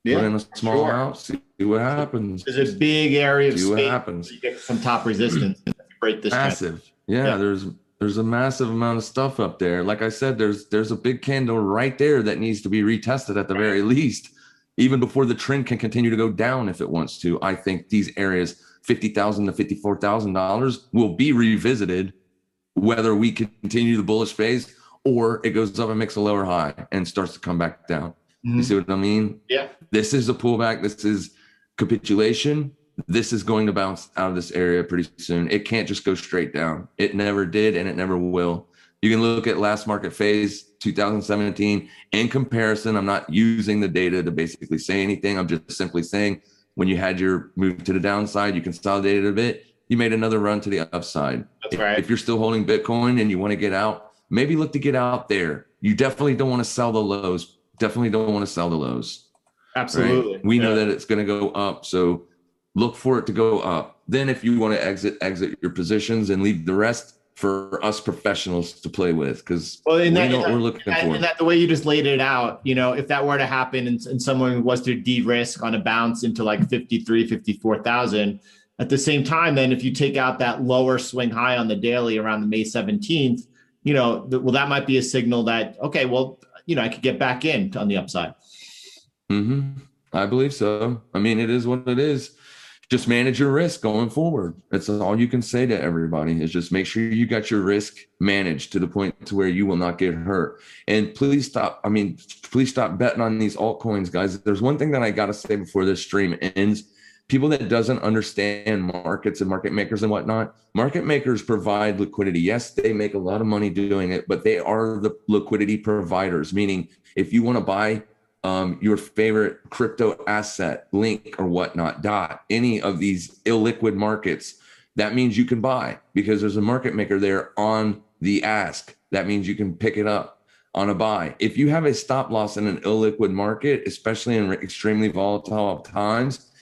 put in a small amount, see what happens. There's a big area of see what space happens. you get some top resistance. Break this massive. Yeah, there's a massive amount of stuff up there. Like I said, there's a big candle right there that needs to be retested at the very least, even before the trend can continue to go down if it wants to. I think these areas, $50,000 to $54,000, will be revisited, whether we continue the bullish phase or it goes up and makes a lower high and starts to come back down. You see what I mean? Yeah. This is a pullback. This is capitulation. This is going to bounce out of this area pretty soon. It can't just go straight down. It never did, and it never will. You can look at last market phase, 2017, in comparison. I'm not using the data to basically say anything. I'm just simply saying when you had your move to the downside, you consolidated a bit, you made another run to the upside. That's right. If you're still holding Bitcoin and you want to get out, maybe look to get out there. You definitely don't want to sell the lows. Definitely don't want to sell the lows. Absolutely. Right? We know that it's going to go up. So look for it to go up. Then if you want to exit your positions and leave the rest for us professionals to play with, because we know what we're looking for. And that the way you just laid it out, if that were to happen and someone was to de-risk on a bounce into like 53, 54,000, at the same time, then if you take out that lower swing high on the daily around the May 17th, that might be a signal that, okay, well, I could get back in on the upside. I believe so. I mean, it is what it is. Just manage your risk going forward. That's all you can say to everybody, is just make sure you got your risk managed to the point to where you will not get hurt. And please stop betting on these altcoins, guys. There's one thing that I got to say before this stream ends. People that doesn't understand markets and market makers and whatnot, market makers provide liquidity. Yes, they make a lot of money doing it, but they are the liquidity providers, meaning if you want to buy your favorite crypto asset, Link or whatnot, DOT, any of these illiquid markets, that means you can buy because there's a market maker there on the ask. That means you can pick it up on a buy. If you have a stop loss in an illiquid market, especially in extremely volatile times,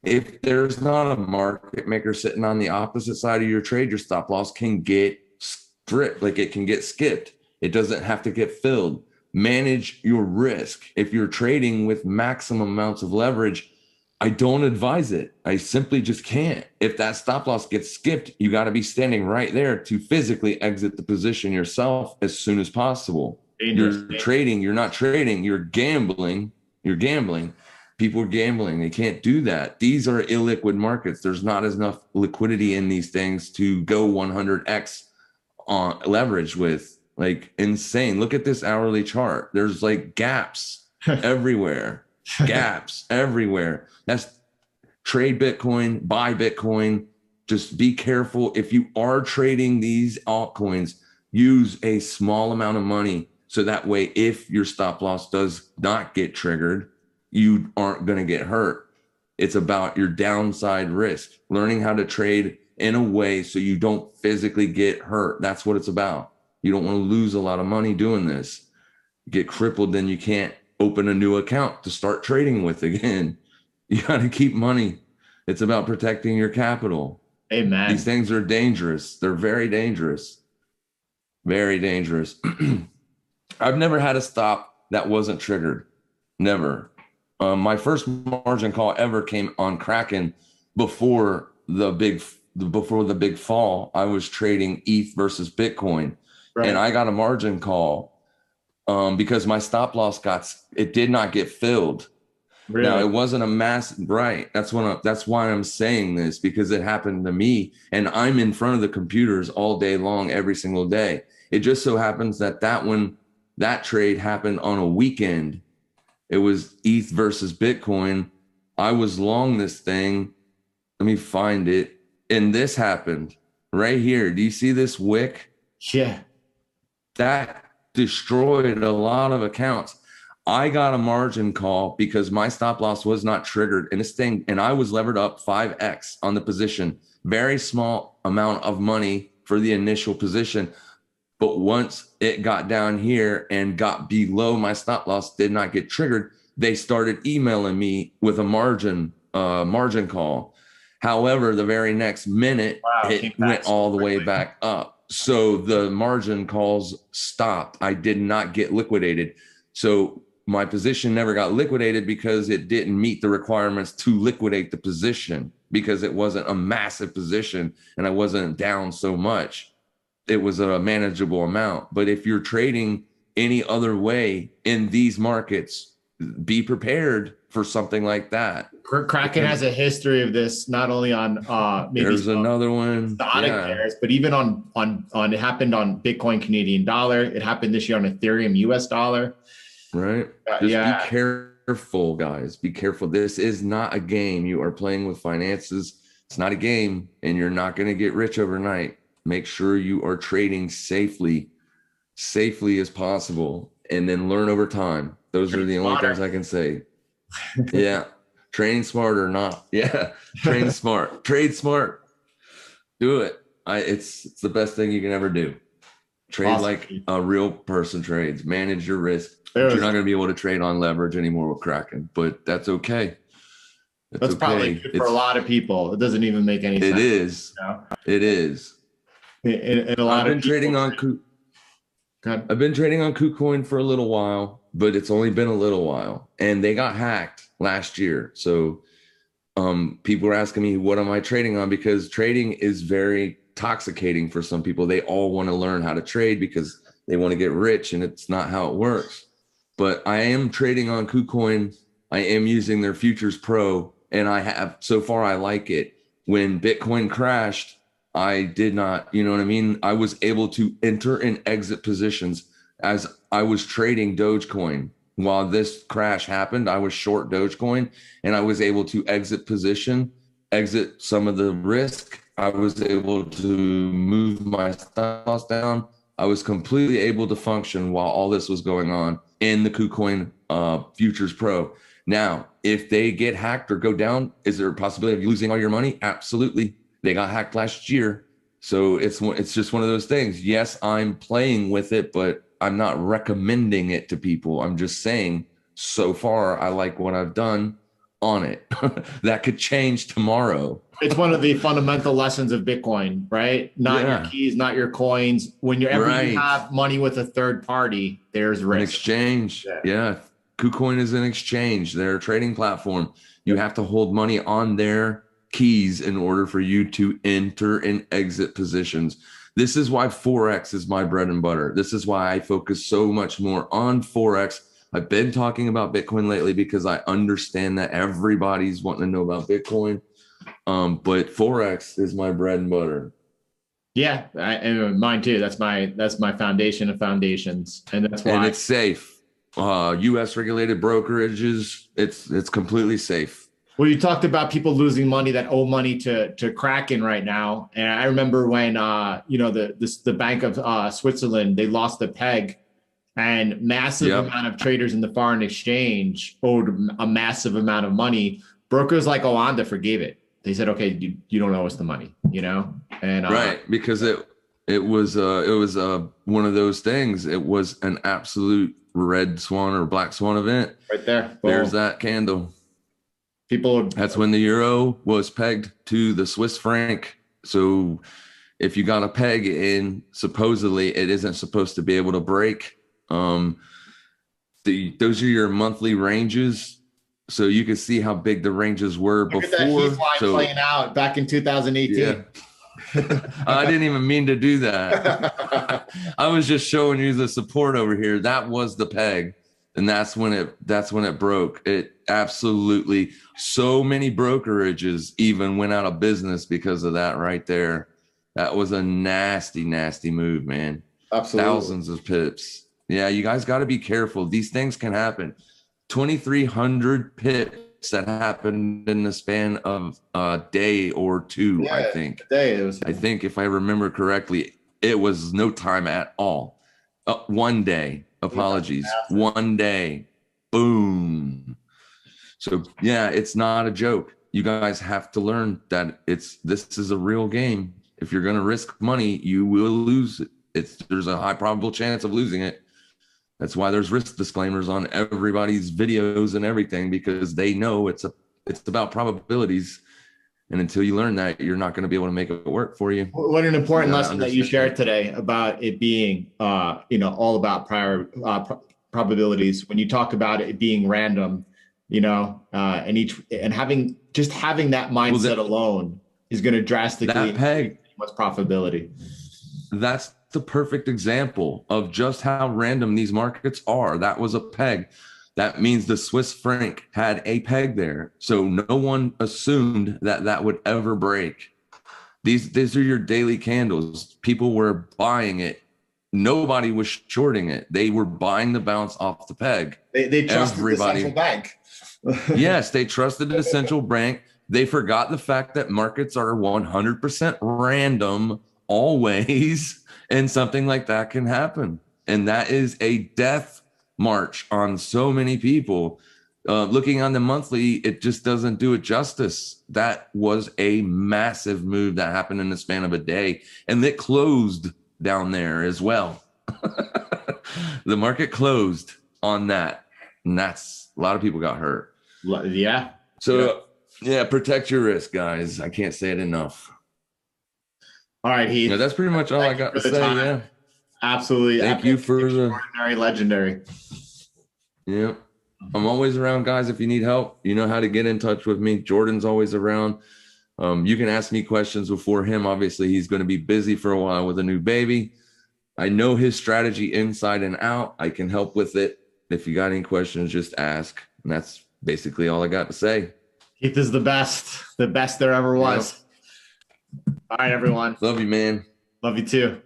if there's not a market maker sitting on the opposite side of your trade, your stop loss can get stripped, like it can get skipped. It doesn't have to get filled. Manage your risk. If you're trading with maximum amounts of leverage, I don't advise it. I simply just can't. If that stop loss gets skipped, you got to be standing right there to physically exit the position yourself as soon as possible. You're trading, you're not trading, you're gambling. People are gambling. They can't do that. These are illiquid markets. There's not enough liquidity in these things to go 100x on leverage with. Like insane. Look at this hourly chart. There's like gaps everywhere. Gaps everywhere. That's trade Bitcoin, buy Bitcoin. Just be careful. If you are trading these altcoins, use a small amount of money. So that way, if your stop loss does not get triggered, you aren't going to get hurt. It's about your downside risk, learning how to trade in a way so you don't physically get hurt. That's what it's about. You don't want to lose a lot of money doing this. Get crippled, then you can't open a new account to start trading with again. You got to keep money. It's about protecting your capital. Amen. These things are dangerous. They're very dangerous. Very dangerous. I've never had a stop that wasn't triggered. Never. My first margin call ever came on Kraken before the big fall. I was trading ETH versus Bitcoin. Right. And I got a margin call because my stop loss did not get filled. Really? Now it wasn't a mass, right? That's why I'm saying this, because it happened to me, and I'm in front of the computers all day long, every single day. It just so happens that trade happened on a weekend. It was ETH versus Bitcoin. I was long this thing. Let me find it. And this happened right here. Do you see this wick? Yeah. That destroyed a lot of accounts. I got a margin call because my stop loss was not triggered in this thing, and I was levered up 5x on the position. Very small amount of money for the initial position. But once it got down here and got below my stop loss, did not get triggered, they started emailing me with a margin call. However, the very next minute, Wow, it came it back went so all the way quickly. back up. So the margin calls stopped. I did not get liquidated. So my position never got liquidated because it didn't meet the requirements to liquidate the position, because it wasn't a massive position and I wasn't down so much. It was a manageable amount. But if you're trading any other way in these markets, be prepared for something like that. Kraken And has a history of this, not only on maybe there's some another one. exotic Yeah. pairs, but even on it happened on Bitcoin Canadian dollar. It happened this year on Ethereum US dollar. Right. Just be Yeah, careful, guys. Be careful. This is not a game. You are playing with finances. It's not a game, and you're not going to get rich overnight. Make sure you are trading safely as possible, and then learn over time. Those are trade the only things smarter. I can say. Yeah. Train smart or not. Yeah. Train smart. Trade smart. Do it. It's the best thing you can ever do. Trade Awesome. like a real person trades. Manage your risk. But you're There's not going to be able to trade on leverage anymore with Kraken. But that's okay. That's That's probably okay. good for a lot of people. It doesn't even make any It sense. is. You know? It is. And a I've lot of been people. trading on I've been trading on KuCoin for a little while, but it's only been a little while. And they got hacked last year. So people are asking me, what am I trading on? Because trading is very intoxicating for some people. They all want to learn how to trade because they want to get rich, and it's not how it works. But I am trading on KuCoin. I am using their Futures Pro, and I have so far. I like it. When Bitcoin crashed, I did not, you know what I mean? I was able to enter and exit positions as I was trading Dogecoin. While this crash happened, I was short Dogecoin, and I was able to exit some of the risk. I was able to move my stop loss down. I was completely able to function while all this was going on in the KuCoin Futures Pro. Now, if they get hacked or go down, is there a possibility of you losing all your money? Absolutely. They got hacked last year. So it's just one of those things. Yes, I'm playing with it, but I'm not recommending it to people. I'm just saying so far I like what I've done on it. That could change tomorrow. It's one of the fundamental lessons of Bitcoin, right? Not your Yeah. keys, not your coins. Whenever you Right. have money with a third party, there's An risk. exchange. Yeah. Yeah. KuCoin is an exchange. They're a trading platform. You Yep. have to hold money on their keys in order for you to enter and exit positions. This is why Forex is my bread and butter. This is why I focus so much more on Forex. I've been talking about Bitcoin lately because I understand that everybody's wanting to know about Bitcoin. But Forex is my bread and butter. Yeah, and mine too. That's my foundation of foundations, and that's And why. it's safe. US regulated brokerages, it's completely safe. Well, you talked about people losing money that owe money to Kraken right now, and I remember when the Bank of Switzerland, they lost the peg, and massive Yep. amount of traders in the foreign exchange owed a massive amount of money. Brokers like Oanda forgave it. They said, "Okay, you don't owe us the money," and Right, because it was one of those things. It was an absolute red swan or black swan event. right there, There's boom. that candle. People, That's when the euro was pegged to the Swiss franc. So if you got a peg in, supposedly it isn't supposed to be able to break. Those are your monthly ranges, so you can see how big the ranges were look at that heat before. line So playing out back in 2018. yeah, I didn't even mean to do that. I was just showing you the support over here. That was the peg, and that's when it broke. It absolutely, so many brokerages even went out of business because of that right there. That was a nasty, nasty move, man. Absolutely. Thousands of pips. Yeah, you guys got to be careful. These things can happen. 2,300 pips that happened in the span of a day or two, Yeah, I think. I think if I remember correctly, it was no time at all. One day. Apologies. One day. Boom. So yeah, it's not a joke. You guys have to learn that this is a real game. If you're going to risk money, you will lose it. There's a high probable chance of losing it. That's why there's risk disclaimers on everybody's videos and everything, because they know it's about probabilities. And until you learn that, you're not going to be able to make it work for you. What an important lesson that you shared today about it being, all about probabilities. When you talk about it being random, and having that mindset alone is going to drastically increase what's profitability. That's the perfect example of just how random these markets are. That was a peg. That means the Swiss franc had a peg there. So no one assumed that that would ever break. These are your daily candles. People were buying it. Nobody was shorting it. They were buying the bounce off the peg. They trusted the central bank. Yes, they trusted the central bank. They forgot the fact that markets are 100% random always, and something like that can happen. And that is a death march on so many people. Looking on the monthly, it just doesn't do it justice. That was a massive move that happened in the span of a day, and it closed down there as well. The market closed on that, and that's a lot of people got hurt. Yeah. So yeah, protect your risk, guys. I can't say it enough. All right, Heath. Yeah, that's pretty much all I got to say. Yeah. Absolutely. Thank you for extraordinary, legendary. Yeah. I'm always around, guys. If you need help, you know how to get in touch with me. Jordan's always around. You can ask me questions before him. Obviously, he's going to be busy for a while with a new baby. I know his strategy inside and out. I can help with it. If you got any questions, just ask. And that's basically all I got to say. Heath is the best there ever was. Yep. All right, everyone. Love you, man. Love you too.